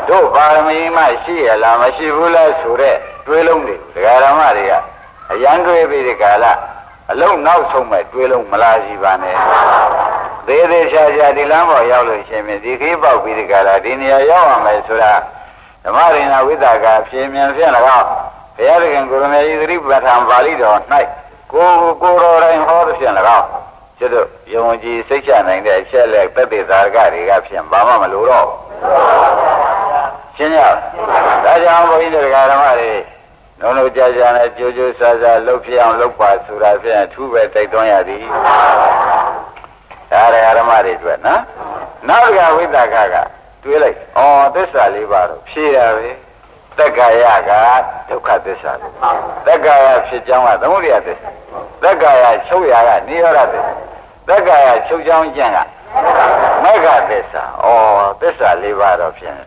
B: တို့ပါရမီမှရှိရလားမရှိဘူးလားဆိုတဲ့တွေးလုံးတွေဒကာရမတွေကအရန်တွေးပြီးဒီကာလအလုံးနောက်ဆုံးမဲ့တွေးလုံးမလားစီပါနဲ့သေးသေးချာချာဒီလမ်းပေါ်ရောက်လို့ရှင်မြင်ဒီခေးပေါက်ပြီးဒီကာလဒီနေရာရောက်အောင်မယ်ဆိုတာဓမ္မရိဏဝိသကာဖြင်းမြန်ဖြင့်၎င်းဘုရားသခင်ကိုရမေဤသတိပဋ္ဌာန်ပါဠိတော်၌ကိုတော်တိုင်းဟောသဖြင့်၎င်းကျွတ်တို့ယုံကြည်စိတ်ချနိုင်တဲ့အချက်လက်သက်သေသာကတွေကဖြင့်ဘာမှမလိုတော့ရှင်းရဒါကြောင့်ဘုန်းကြီးတို့ဓမ္မတွေလုံးလုံးကြာကြာနဲ့ကြိုးကြိုးဆာဆာလှုပ်ဖြစ်အောင်လှုပ်ပါဆိုတာဖြင့်အထူးပဲတိုက်တွန်းရသည်ဒါရဓမ္မတွေတွေ့နော်နောက်တစ်ခါဝိသကကတွေးလိုက်ဩသစ္စာလေးပါတော့ဖြေတာပဲတက္ကရာကဒုက္ခသစ္စာတက္ကရာဖြစ်ကြောင်းကသမုဒယသစ္စာတက္ကရာချုပ်ရာကနိရောဓသစ္စာတက္ကရာချုပ်ကြောင်းကျင့်ကမေဃသစ္စာဩသစ္စာလေးပါတော့ဖြင့်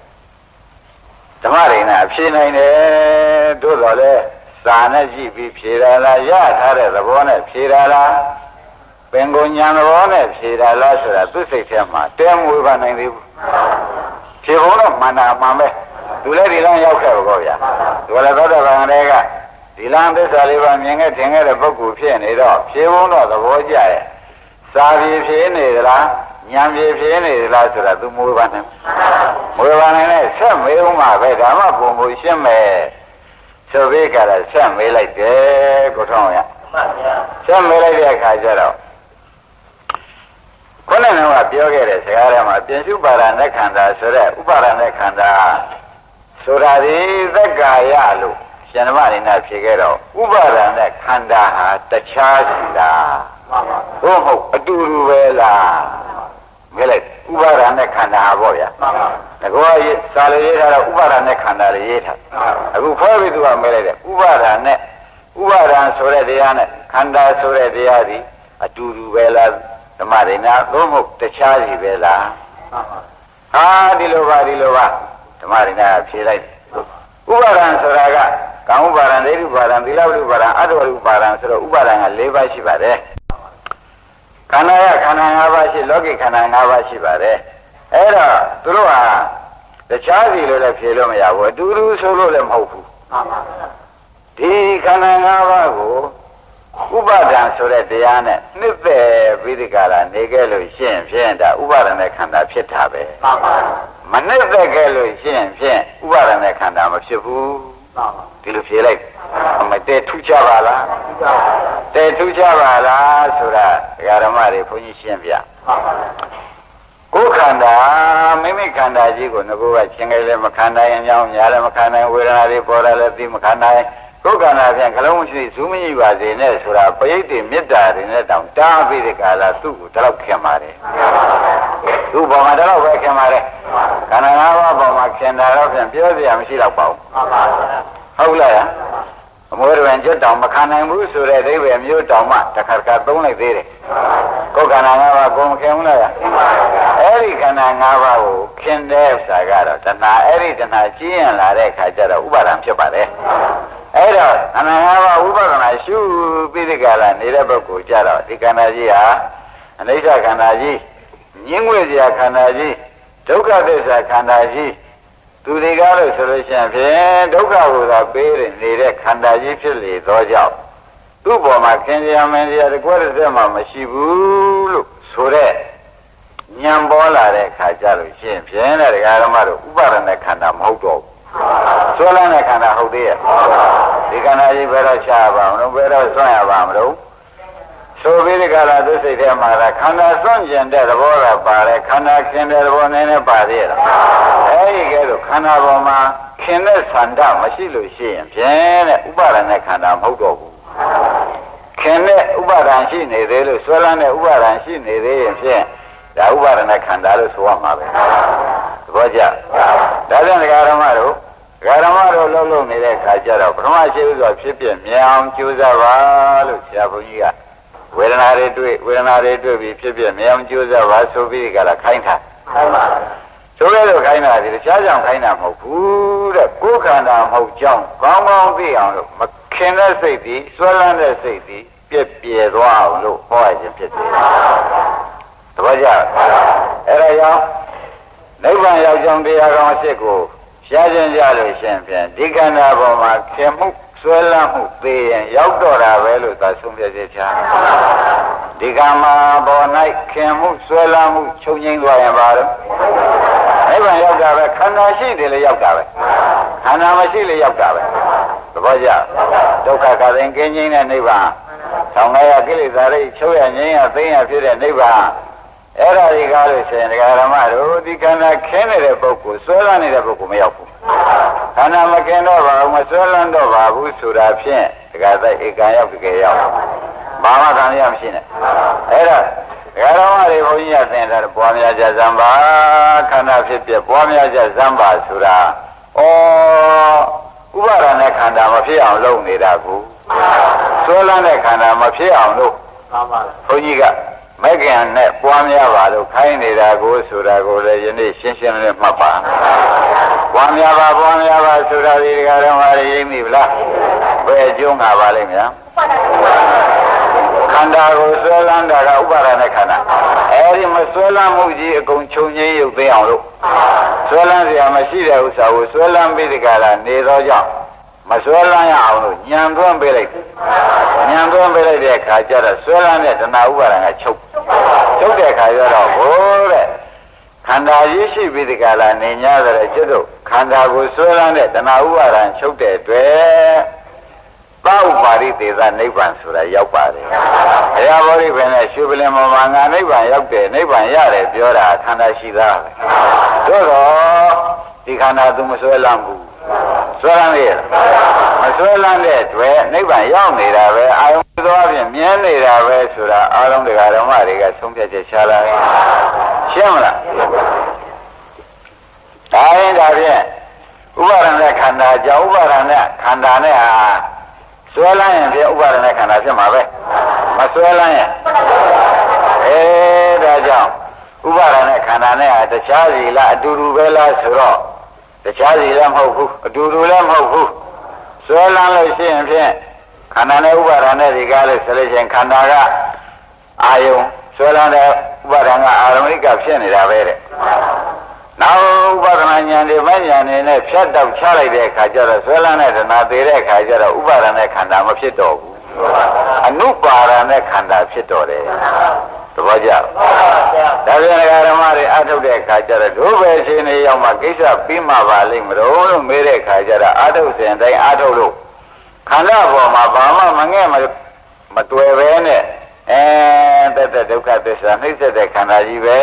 B: ဓမ္မရိဏဖြေနိုင်တယ်တို့တော်လဲစာနဲ့ကြည့်ပြီးဖြေရလားရထားတဲ့သဘောနဲ့ဖြေရလားပင်ကိုညာသဘောနဲ့ဖြေရလားဆိုတာသူစိတ်ထဲမှာတဲမွေးပါနိုင်သေးဘူးဖြေဖို့တော့မှန်တာမှန်ပဲသူလည်းဒီလမ်းရောက်ခဲ့ပါကောဗျာသူလည်းသောတာပန်တွေကဒီလမ်းသစ္စာလေးပါမြင်ခဲ့ထင်ခဲ့တဲ့ပုဂ္ဂိုလ်ဖြစ်နေတော့ဖြေဖို့တော့သဘောကျရဲ့စာပြေဖြေနေသလားဉာဏ်ပြေဖြေနေသလားဆိုတာသူမွေးပါနိုင်မွေးပါနိုင်တဲ့ဆက်မေးဦးမှာပဲဒါမှပုံပုံရှင်းမယ်ဆိုပြီးကြတာဆက်မေးလိုက်တယ်ကိုထောင်းရဆက်မေးလိုက်တဲ့အခါကျတော့ခုနကပြောခဲ့တဲ့စကားထဲမှာပြင်စုပါရဏခန္ဓာဆိုတဲ့ဥပါရဏခန္ဓာဆိုတာဒီသက္ကာယလို့ရှင်ဓမ္မရင်းဖြေခဲ့တော့ဥပါရဏခန္ဓာဟာတခြားစီလားဟုတ်ဟုတ်အတူတူပဲလားမဲလိုက်ဥပါရဏခန္ဓာပေါ့ဗျာငါကစာလေးရေးထားတော့ဥပါရဏခန္ဓာလေးရေးထားအခုဖွဲ့ပြီးသူကမဲလိုက်တယ်ဥပါရဏဆိုတဲ့တရားနဲ့ခန္ဓာဆိုတဲ့တရားဒီအတူတူပဲလားဓမ္မရင်းသို့မဟုတ်တခြားစီပဲလားဟာဒီလိုပါဓမ္မရင်းဖြေလိုက်ဥပါဒံဆိုတာကကာမဥပါဒံဒိဋ္ဌိဥပါဒံသီလဥပါဒံအတ္တဥပါဒံဆိုတော့ဥပါဒံက၄ပါးရှိပါတယ်ခန္ဓာရခန္ဓာ၅ပါးရှိလောကိခန္ဓာ၅ပါးရှိပါတယ်အဲ့တော့သူတို့ဟာတခြားစီလို့လည်းဖြေလို့မရဘူးအတူတူဆိုလို့လည်းမဟုတ်ဘူးဒီခန္ဓာ၅ပါးကိုဥပါဒံဆိုတဲ့တရားနဲ့နှစ်သက်ပြီးဒီကလာနေခဲ့လို့ရှင်းဖြင့်ဒါဥပါဒံနဲ့ခန္ဓာဖြစ်တာပဲမနှစ်သက်ခဲ့လို့ရှင်းဖြင့်ဥပါဒံနဲ့ခန္ဓာမဖြစ်ဘူးဒီလိုဖြေလိုက်မတည့်ထူးခြားပါလားတည့်ထူးခြားပါလားဆိုတာဓမ္မတွေဘုန်းကြီးရှင်းပြကိုယ်ခန္ဓာမိမိခန္ဓာကြီးကိုငကိုကချင်းကလေးလည်းမခံနိုင်ရင်ကြောင်းညာလည်းမခံနိုင်ဝေဒနာတွေပေါ်လာလည်းသိမခံနိုင်ကိုယ်ခန္ဓာဖြင့်ခလုံးမရှိဇူးမရှိပါစေနဲ့ဆိုတာပရိသေမေတ္တာတွေနဲ့တောင်တားပြီးတဲ့ကာလသူ့ကိုတလောက်ခင်ပါတယ်သူ့ဘောမှာတလောက်ပဲခင်ပါတယ်ခန္ဓာ၅ပါးဘောမှာခင်တာတော့ဖြင့်ပြောစရာမရှိတော့ပါဘူးဟုတ်လားအမိုးရဝင်ကျွတ်တောင်မခံနိုင်ဘူးဆိုတဲ့အိဗယ်မျိုးတောင်မှတစ်ခါသုံးလိုက်သေးတယ်ကိုယ်ခန္ဓာ၅ပါးကိုမခင်ဘူးလားအဲ့ဒီခန္ဓာ၅ပါးကိုခင်တဲ့ဥစ္စာကတော့တဏှာအဲ့ဒီတဏှာကြီးရင်လာတဲ့အခါကျတော့ဥပါဒံဖြစ်ပါတယ်အဲ့တော့ခန္ဓာ၅ပါးဥပါဒနာရှုပြီးဒီကလာနေတဲ့ပုဂ္ဂိုလ်ကြတော့ဒီခန္ဓာကြီးဟာအနိစ္စခန္ဓာကြီးညင်းငွေစရာခန္ဓာကြီးဒုက္ခသစ္စာခန္ဓာကြီးသူတွေကားလို့ဆိုလို့ရှိရင်ဖြင့်ဒုက္ခကိုသာပေးနေတဲ့ခန္ဓာကြီးဖြစ်လေသောကြောင့်သူ့ပေါ်မှာခင်ဗျာမင်းတရားတကွက်တစ်ဆက်မှမရှိဘူးလို့ဆိုတဲ့ဉာဏ်ပေါ်လာတဲ့အခါကျလို့ရှိရင်ဖြင့်တဲ့ဓမ္မတို့ဥပါဒณะခန္ဓာမဟုတ်တော့ဘူးဆွဲလန်းတဲ့ခန္ဓာဟုတ်သေးရဲ့ဒီခန္ဓာကြီးဘယ်တော့ချပါမလို့ဘယ်တော့ဆွမ်းရပါမလို့ ဆိုပြီးဒီကလာသူစိတ်ထဲမှာခန္ဓာစွန့်ကျင်တဲ့သဘောကပါတယ်ခန္ဓာခင်တဲ့သဘောနည်းနည်းပါသေးတယ်အဲဒီကဲတော့ခန္ဓာပေါ်မှာခင်တဲ့ဆန္ဒမရှိလို့ရှိရင်ဖြင့်တဲ့ဥပါဒณะခန္ဓာမဟုတ်တော့ဘူးခင်တဲ့ဥပါဒံရှိနေသေးလို့ဆွဲလန်းတဲ့ဥပါဒံရှိနေသေးရင်ဖြင့်ဒါဥပါဒณะခန္ဓာလို့ဆိုရမှာပဲသဘောကျဒါကြောင့်ဒကာဓမ္မတို့လုံးလုံးနေတဲ့ခါကျတော့ပထမရှိဥစွာဖြစ်ပြမြင်အောင်ကြိုးစားပါလို့ဆရာဘုန်းကြီးကဝေဒနာတွေတွေ့ပြီးဖြစ်ပြမြင်အောင်ကြိုးစားပါဆိုပြီးကြလားခိုင်းတာဆိုရဲလို့ခိုင်းတာဒီတခြားကြောင့်ခိုင်းတာမဟုတ်ဘူးတဲ့ကိုယ်ခန္ဓာမဟုတ်ကြောင်းကောင်းကောင်းသိအောင်လို့မခင်တဲ့စိတ်သည်ဆွဲလန်းတဲ့စိတ်သည်ပြည့်သွားအောင်လို့ဟောရခြင်းဖြစ်တယ်သဘောကျအဲ့ဒါကြောင့်နိဗ္ဗာန်ရောက်ကြောင်းတရားကောင်းအစ်ကိုရှားခြင်းကြလို့ရှင်ဖြင့်ဒီခန္ဓာပေါ်မှာခင်မှုဆွဲလန်းမှုသိရင်ရောက်တော့တာပဲလို့သာဆုံးဖြတ်ချက်ချဒီကံမှာပေါ်၌ခင်မှုဆွဲလန်းမှုချုပ်ငြိမ်းသွားရင်ပါတော့နိဗ္ဗာန်ရောက်တာပဲခန္ဓာရှိတယ်လေရောက်တာပဲခန္ဓာမရှိလေရောက်တာပဲသဘောကျဒုက္ခကရင်ကင်းငြိမ်းတဲ့နိဗ္ဗာန်ဆောင်ရကိလေသာတွေချုပ်ရငြိမ်းရသိရဖြစ်တဲ့နိဗ္ဗာန်အဲ့ဒါဒီကားလို့ဆိုရင်ဒကာဓမ္မတို့ဒီခန္ဓာခင်းနေတဲ့ပုဂ္ဂိုလ်ဆွဲလန်းနေတဲ့ပုဂ္ဂိုလ်မရောက်ဘူးခန္ဓာမခင်းတော့ပါဘူးမဆွဲလန်းတော့ပါဘူးဆိုတာဖြင့်ဒကာသိဧကံရောက်တကယ်ရောက်ဘာမှခံရမရှိနဲ့အဲ့ဒါဒကာဓမ္မတွေဘုန်းကြီးကသင်တာပွားများကြဇံပါခန္ဓာဖြစ်ပြပွားများကြဇံပါဆိုတာဥပါဒณะခန္ဓာမဖြစ်အောင်လုပ်နေတာကိုဆွဲလန်းတဲ့ခန္ဓာမဖြစ်အောင်လို့ဘုန်းကြီးကမဂ္ဂင်နဲ့ပွားများပါလို့ခိုင်းနေတာကိုဆိုတာကိုလည်းယနေ့ရှင်းရှင်းလင်းလင်းမှတ်ပါပွားများပါဆိုတာဒီကရမရင်းမိဗလားဘယ်အကျိုးငါပါလိမ့်များခန္ဓာကိုဆွဲလန်းတာကဥပါဒณะခန္ဓာအဲဒီမဆွဲလန်းမှုကြီးအကုန်ချုပ်ငြိမ်းရုပ်သိအောင်လို့ဆွဲလန်းစရာမရှိတဲ့ဥစ္စာကိုဆွဲလန်းပြီးဒီကလာနေတော့ကြောင့်မဆွဲလန်းရအောင်လို့ညံသွင်းပေးလိုက်တဲ့အခါကျတော့ဆွဲလန်းတဲ့တဏှာဥပါဒဏ်ကချုပ်တဲ့အခါကျတော့ဟိုတဲ့ခန္ဓာကြီးရှိပြီးဒီကလာနေ냐တဲ့ကျွတ်တို့ခန္ဓာကိုဆွဲလန်းတဲ့တဏှာဥပါဒဏ်ချုပ်တဲ့အတွက်သောပါရိသေသနိဗ္ဗာန်ဆိုတာရောက်ပါတယ်ဘုရားဗောဓိပင်နဲ့ရွှေပလင်မောမှာငါနိဗ္ဗာန်ရောက်တယ်နိဗ္ဗာန်ရတယ်ပြောတာခန္ဓာရှိသားပဲတို့တော့ဒီခန္ဓာသူမဆွဲလန်းဘူးဆွဲလန်းလေမဆွဲလန်းတဲ့အတွက်နိဗ္ဗာန်ရောက်နေတာပဲအာယုံသောအပြင်မြင်နေတာပဲဆိုတာအာရုံတရားဓမ္မတွေကဆုံးဖြတ်ချက်ချလာတယ်ရှင်းမလားဒါရင်ဒါဖြင့်ဥပါဒณะခန္ဓာကြောင့်ဥပါဒณะခန္ဓာနဲ့ဟာဆွဲလန်းရင်ဖြင့်ဥပါဒณะခန္ဓာဖြစ်မှာပဲမဆွဲလန်းရင်ဒါကြောင့်ဥပါဒณะခန္ဓာနဲ့ဟာတခြားစီလားအတူတူပဲလားဆိုတော့တခြားစီလည်းမဟုတ်ဘူးအတူတူလည်းမဟုတ်ဘူးဆွဲလန်းလို့ရှိရင်ဖြင့်ခန္ဓာနဲ့ဥပါဒณะတွေကားလို့ဆိုလို့ရှိရင်ခန္ဓာကအာယုံဆွဲလန်းတဲ့ဥပါဒณะအာရမိကဖြစ်နေတာပဲတဲ့နောက်ဥပါဒနာဉာဏ်တွေမဉာဏ်တွေနဲ့ဖြတ်တောက်ချလိုက်တဲ့အခါကျတော့ဆွဲလန်းတဲ့တဏှာသေးတဲ့အခါကျတော့ဥပါဒณะခန္ဓာမဖြစ်တော့ဘူးအနုပါဒณะခန္ဓာဖြစ်တော့တယ်သဘောကျဒါပြန်ဓမ္မတွေအထုတ်တဲ့အခါကျတော့ဒုဘယ်ရှင်တွေရောက်မှကိစ္စပြီးမှပါလိမ့်မလို့မေးတဲ့အခါကျတော့အထုတ်စဉ်တိုင်းအထုတ်လို့ခန္ဓာပေါ်မှာဘာမှမငဲ့မတွေ့ပဲနဲ့တဒုက္ခသစ္စာနှိစ္စတဲ့ခန္ဓာကြီးပဲ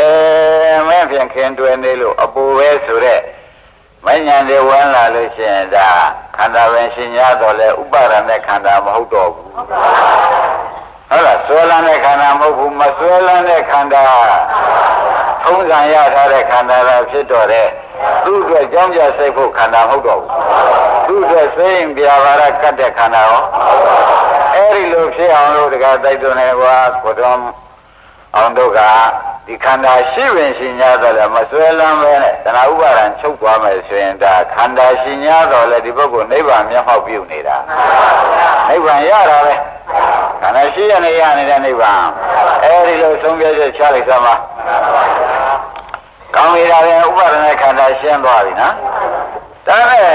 B: မင်းဖြင့်ခင်တွယ်နေလို့အပူပဲဆိုတဲ့မဉ္ဇဉ်တွေဝင်လာလို့ရှိရင်ဒါခန္ဓာပဲရှင်ရတော့လေဥပါဒณะခန္ဓာမဟုတ်တော့ဘူးဟုတ်လားဆွဲလန်းတဲ့ခန္ဓာမဟုတ်ဘူးမဆွဲလန်းတဲ့ခန္ဓာထုံးစံရထားတဲ့ခန္ဓာသာဖြစ်တော့တဲ့သူ့အတွက်ကြောင်းကြစိတ်ဖို့ခန္ဓာမဟုတ်တော့ဘူးသူ့အတွက်စိတ်ပြာပါရကတ်တဲ့ခန္ဓာရောအဲ့ဒီလိုဖြစ်အောင်လို့တကယ်တိုက်တွန်းနေကွာကိုတော်အောင်တို့ကဒီခန္ဓာရှိဝင်ရှိ냐တော့လည်းမဆွဲလန်းပဲနဲ့တဏှာဥပါဒံချုပ်သွားမယ်ဆိုရင်ဒါခန္ဓာရှိ냐တော့လည်းဒီပုဂ္ဂိုလ်နိဗ္ဗာန်မျက်မှောက်ပြုနေတာနိဗ္ဗာန်ရတာပဲခန္ဓာရှိရနေတဲ့နိဗ္ဗာန်အဲ့ဒီလိုဆုံးဖြတ်ချက်ချလိုက်သမှာကောင်းပြီဒါပဲဥပါဒณะခန္ဓာရှင်းသွားပြီနော်ဒါနဲ့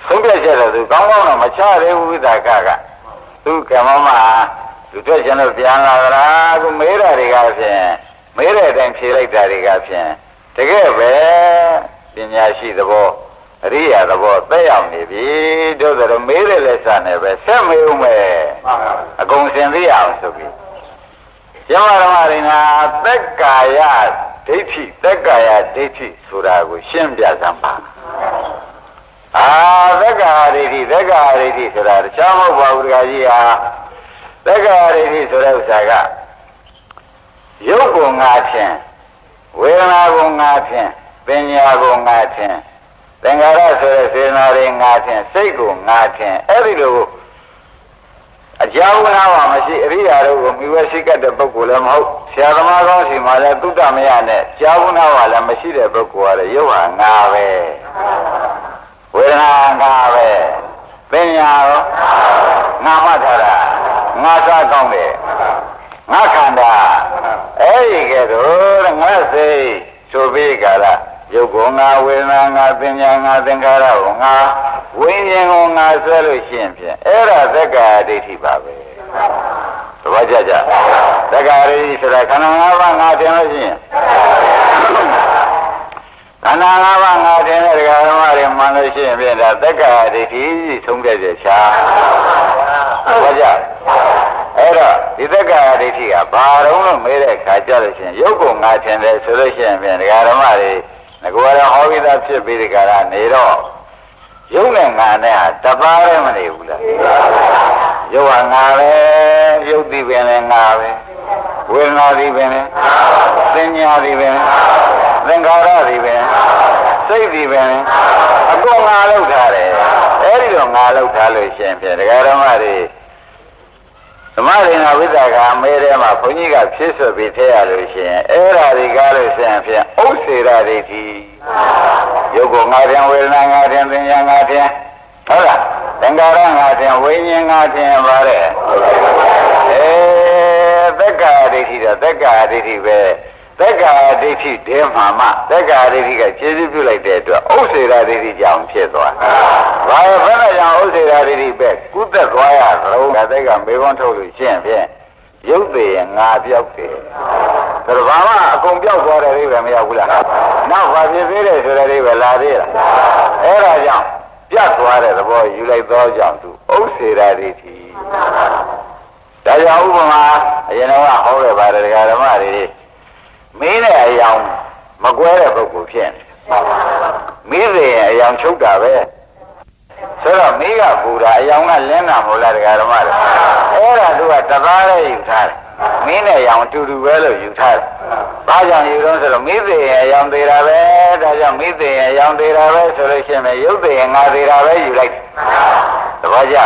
B: ဆုံးဖြတ်ချက်တော့သူကောင်းကောင်းတော့မချသေးဘူးဝိသကသူကမ္မမှာသူတွေ့ကျင်လို့ပြန်လာတာအခုမေးတာတွေကဖြင့်မေးတဲ့အတိုင်းဖြေလိုက်တာတွေကဖြင့်တကယ်ပဲပညာရှိသဘော အရိယာသဘောသက်ရောက်နေပြီတို့ဆိုတော့မေးတဲ့လက်စနဲ့ပဲဆက်မေးဦးမယ်အကုန်စင်သိအောင်ဆိုပြီးကျမတော်မရင်းနာသက်ကာယဒိဋ္ဌိသက်ကာယဒိဋ္ဌိဆိုတာကိုရှင်းပြစမ်းပါသက်ကာယဒိဋ္ဌိသက်ကာယဒိဋ္ဌိဆိုတာတခြားမဟုတ်ပါဘူးတခါကြီးဟာသက်ကာယဒိဋ္ဌိဆိုတဲ့ဥစ္စာကရုပ်ကိုငါဖြင့်ဝေဒနာကိုငါဖြင့်ပညာကိုငါဖြင့်သင်္ခါရဆိုတဲ့စေနာတွေငါဖြင့်စိတ်ကိုငါဖြင့်အဲ့ဒီလိုအကြောင်းနာဝမရှိအရိယာတို့ကိုမိဝဲရှိကတဲ့ပုဂ္ဂိုလ်လည်းမဟုတ်ဆရာသမားကောင်းစီမှာလည်းသုတ္တမယနဲ့ကြောင်းနာဝလည်းမရှိတဲ့ပုဂ္ဂိုလ်ကလည်းရုပ်ဟာငါပဲဝေဒနာငါပဲပညာရောငါမှတ်ထားတာငါစားကောင်းတယ်ငါခန္ဓာအဲ့ဒီကဲတော့ငါစိတ်ဆိုပြီးကြလားရုပ်ကိုငါဝေဒနာငါပညာငါသင်္ခါရကိုငါဝိညာဉ်ကိုငါဆွဲလို့ရှိရင်ဖြင့်အဲ့ဒါသက္ကာဒိဋ္ဌိပါပဲသဘောကျကြသက္ကာဒိဋ္ဌိဆိုတာခန္ဓာ၅ပါးငါထင်လို့ရှိရင်ခန္ဓာ၅ပါးငါထင်တဲ့ဒကာဓမ္မတွေမှန်လို့ရှိရင်ဖြင့်ဒါသက္ကာဒိဋ္ဌိဆုံးဖြတ်ချက်ချာသဘောကျအဲ့တော့ဒီသက္ကာဒိဋ္ဌိကဘာတော့လို့မေးတဲ့အခါကျလို့ရှိရင်ရုပ်ကိုငါထင်တယ်ဆိုလို့ရှိရင်ဖြင့်ဒကာဓမ္မတွေငါကလည်းဟောပြီးသားဖြစ်ပြီးဒီကရနေတော့ရုပ်နဲ့ငါနဲ့ဟာတပါးလည်းမနေဘူးလားရုပ်ဟာငါပဲရုပ်သည်ပင်လည်းငါပဲဝေဒနာသည်ပင်လည်းသင်ညာသည်ပင်သင်္ခါရသည်ပင်စိတ်သည်ပင်အကုန်ငါလောက်ထားတယ်အဲဒီတော့ငါလောက်ထားလို့ရှိရင်ဖြင့်ဒကာဓမ္မတွေသမရိဏဝိသကာမဲထဲမှာဘုန်းကြီးကဖြစ်ဆွပြီးထည့်ရလို့ရှိရင်အဲ့ဓာတွေကားလို့ရှိရင်ဖြင့်ဥစ္စေရဒိဋ္ဌိရုပ်ကိုငါထင်ဝေဒနာငါထင်သင်ညာငါထင်ဟုတ်လားသင်္ခါရငါထင်ဝိညာဉ်ငါထင်ပါတဲ့သက္ကာဒိဋ္ဌိတော့သက္ကာဒိဋ္ဌိပဲသက္ကာဒိဋ္ဌိတဲမှာမှသက္ကာဒိဋ္ဌိကခြေစွပြုလိုက်တဲ့အတွက်ဥစ္စေရဒိဋ္ဌိကြောင့်ဖြစ်သွားဘာဘယ်နဲ့ကြောင့်ဥစ္စေရဒိဋ္ဌိပဲကုသက်သွားရတော့ဒါသိကမေခွန်းထုတ်လို့ရှင်းဖြင့်ရုပ်သေးငါပြောက်တယ်ဒါတော့ဘာမှအကုန်ပြောက်သွားတဲ့အိဗယ်မရောက်ဘူးလားနောက်ဘာဖြစ်သေးတယ်ဆိုတဲ့အိဗယ်လာသေးလားအဲ့ဒါကြောင့်ပြတ်သွားတဲ့သဘောယူလိုက်သောကြောင့်သူဥစ္စေရဒိဋ္ဌိဒါကြောင့်ဥပမာအရင်တော့ဟောခဲ့ပါတယ်ဒကာဓမ္မတွေမင်းနဲ့အယောင်မကွဲတဲ့ပုဂ္ဂိုလ်ဖြစ်နေမင်းတွေအယောင်ချုပ်တာပဲဆိုတော့မိကပူတာအယောင်ကလင်းတာမဟုတ်လားဒကာဓမ္မတွေအဲ့ဒါသူကတသားလေးယူထားတယ်မင်းနဲ့အယောင်တူတူပဲလို့ယူထားတယ်ဘာကြောင့်ယူတော့ဆိုတော့မိသေးအယောင်သေးတာပဲဒါကြောင့်မိသေးအယောင်သေးတာပဲဆိုလို့ရှိရင်ရုပ်သေးငါသေးတာပဲယူလိုက်သဘောကျ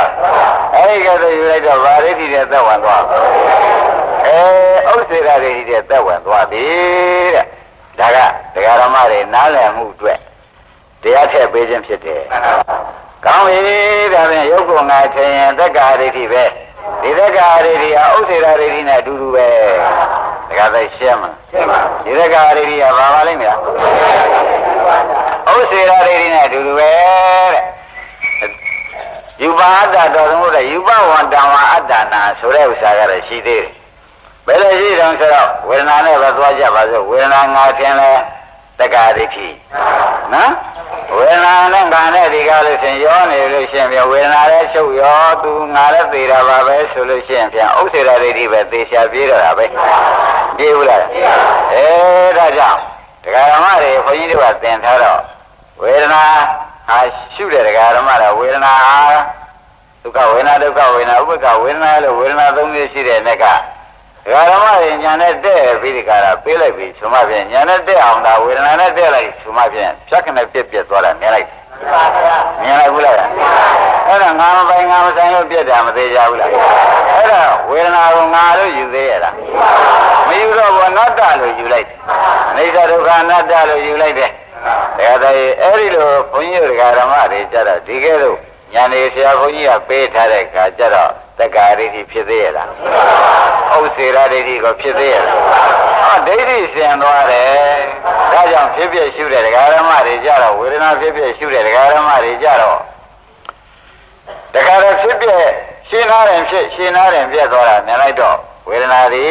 B: အဲ့ဒီကတည်းကယူလိုက်တော့ဗာရိတိတဲ့သက်ဝင်သွားဥစ္စေရဒိဋ္ဌိတဲ့သက်ဝင်သွားပြီတဲ့ဒါကဒကာရမတွေနားလည်မှုအတွက်တရားထည့်ပေးခြင်းဖြစ်တယ်ကောင်းပြီဒါဖြင့်ရုပ်ကိုငါထင်ရင်သက္ကာဒိဋ္ဌိပဲဒီသက္ကာဒိဋ္ဌိဟာဥစ္စေရဒိဋ္ဌိနဲ့အတူတူပဲဒကာသိရှင်းမလားရှင်းပါဒီသက္ကာဒိဋ္ဌိကဘာပါလိမ့်မလားဥစ္စေရဒိဋ္ဌိနဲ့အတူတူပဲတဲ့ယူပါအတ္တတော်သမုဒ္ဒယူပဝန္တံဝအတ္တနာဆိုတဲ့ဥစ္စာကတော့ရှိသေးတယ်ဘယ်လိုရှိတုံးဆိုတော့ဝေဒနာနဲ့ပဲသွားကြပါစို့ဝေဒနာငါထင်လဲသက္ကာဒိဋ္ဌိနော်ဝေဒနာနဲ့ငါနဲ့ဒီကားလို့ရှင်ရောနေလို့ရှင်ပြဝေဒနာလည်းချုပ်ရောသူငါလည်းသေတာပါပဲဆိုလို့ရှင်ပြန်ဥစ္စေရဒိဋ္ဌိပဲသေချာပြေးတော့တာပဲပြေးဘူးလားဒါကြောင့်ဒကာဓမ္မတွေဘုန်းကြီးတို့ကသင်ထားတော့ဝေဒနာဟာရှုတဲ့ဒကာဓမ္မတွေဝေဒနာဟာဒုက္ခဝေဒနာဒုက္ခဝေဒနာဥပ္ပခဝေဒနာလို့ဝေဒနာ၃မျိုးရှိတဲ့နဲ့ကဒကာဓမ္မတွေညာနဲ့တဲ့ပြီးဒီကရာပေးလိုက်ပြီးဆိုမှဖြင့်ညာနဲ့တဲ့အောင်ဒါဝေဒနာနဲ့တဲ့လိုက်ဆိုမှဖြင့်ဖြတ်ခနဲ့ပြက်ပြက်သွားတာမြင်လိုက်မြင်လိုက်ဘူးလားအဲ့ဒါငါမပိုင်ငါမဆိုင်လို့ပြက်တာမသေးကြဘူးလားအဲ့ဒါဝေဒနာကိုငါလို့ယူသေးရလားမယူတော့ဘူးအနတ္တလို့ယူလိုက်အနိစ္စဒုက္ခအနတ္တလို့ယူလိုက်တယ်ဒါကြတဲ့အဲ့ဒီလိုဘုန်းကြီးတို့ဒကာဓမ္မတွေကြတော့ဒီကဲလို့ညာနေဆရာဘုန်းကြီးကပေးထားတဲ့အခါကျတော့သက္ကာဒိဋ္ဌိဖြစ်သေးရလားဥစ္စေရဒိဋ္ဌိကိုဖြစ်သေးရလားဒိဋ္ဌိဆင်သွားတယ်ဒါကြောင့်ဖြစ်ဖြစ်ရှုတဲ့ဒကာဓမ္မတွေကြတော့ဝေဒနာဖြစ်ဖြစ်ရှုတဲ့ဒကာဓမ္မတွေကြတော့ဒကာရဖြစ်ဖြစ်ရှင်းနာတယ်ဖြစ်ရှင်းနာတယ်ပြတ်သွားတာမြင်လိုက်တော့ဝေဒနာတွေ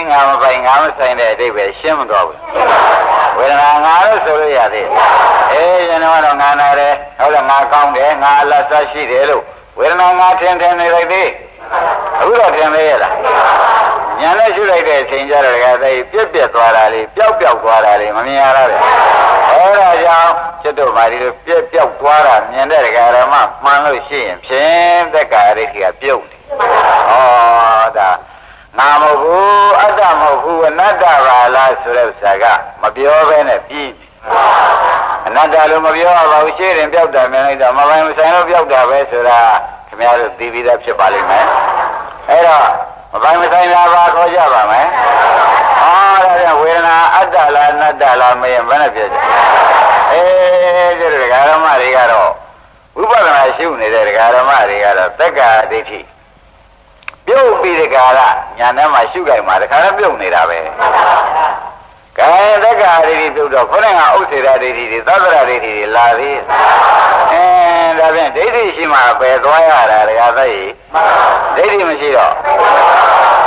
B: ငါမပိုင်ငါမဆိုင်တဲ့အတိတ်ပဲရှင်းမသွားဘူး ဝေဒနာငါလို့ဆိုလို့ရသေးကျွန်တော်ကတော့ငါနာတယ်ဟုတ်လားငါကောင်းတယ်ငါအလတ်စားရှိတယ်လို့ဝေဒနာငါထင်နေလိုက်သေးအခုတော့ထင်သေးရလားညာနဲ့ရှုလိုက်တဲ့အချိန်ကျတော့ကတည်းကပြက်သွားတာလေးပျောက်သွားတာလေးမမြင်ရတော့ဗျအဲဒါကြောင့်ကျွတ်တို့မာဒီတို့ပျောက်သွားတာမြင်တဲ့ဓမ္မမှန်လို့ရှိရင်ဖြင့်သက်္ကာရိဋ္ဌိကပြုတ်တယ်ဒါငါမဟုတ်ဘူးအတ္တမဟုတ်ဘူးအနတ္တပါလားဆိုတဲ့ဥစ္စာကမပြောဘဲနဲ့ပြီးအနတ္တလို့မပြောရပါဘူးရှင်းရင်ပျောက်တာမြင်လိုက်တော့မပိုင်မဆိုင်လို့ပျောက်တာပဲဆိုတာခင်ဗျားတို့သိပြီးသားဖြစ်ပါလိမ့်မယ်အဲ့တော့မပိုင်မဆိုင်တာပါခေါ်ကြပါမယ်ဒါကြောင့်ဝေဒနာအတ္တလားအနတ္တလားမရင်ဘယ်နဲ့ဖြစ်ကြကျတဲ့ဓမ္မတွေကတော့ဝိပဿနာရှုနေတဲ့ဓမ္မတွေကတော့သက္ကာဒိဋ္ဌိပြုတ်ပြီးဒီကာလညာထဲမှာရှုကြိုင်မှာတခါတော့ပြုတ်နေတာပဲကဲသက္ကာဒိဋ္ဌိပြုတ်တော့ခေါင်းကဥစ္စေရဒိဋ္ဌိတွေသတ္တရဒိဋ္ဌိတွေလာသေးဒါဖြင့်ဒိဋ္ဌိရှိမှပဲသွားရတာဒကာသက်ကြီးဒိဋ္ဌိမရှိတော့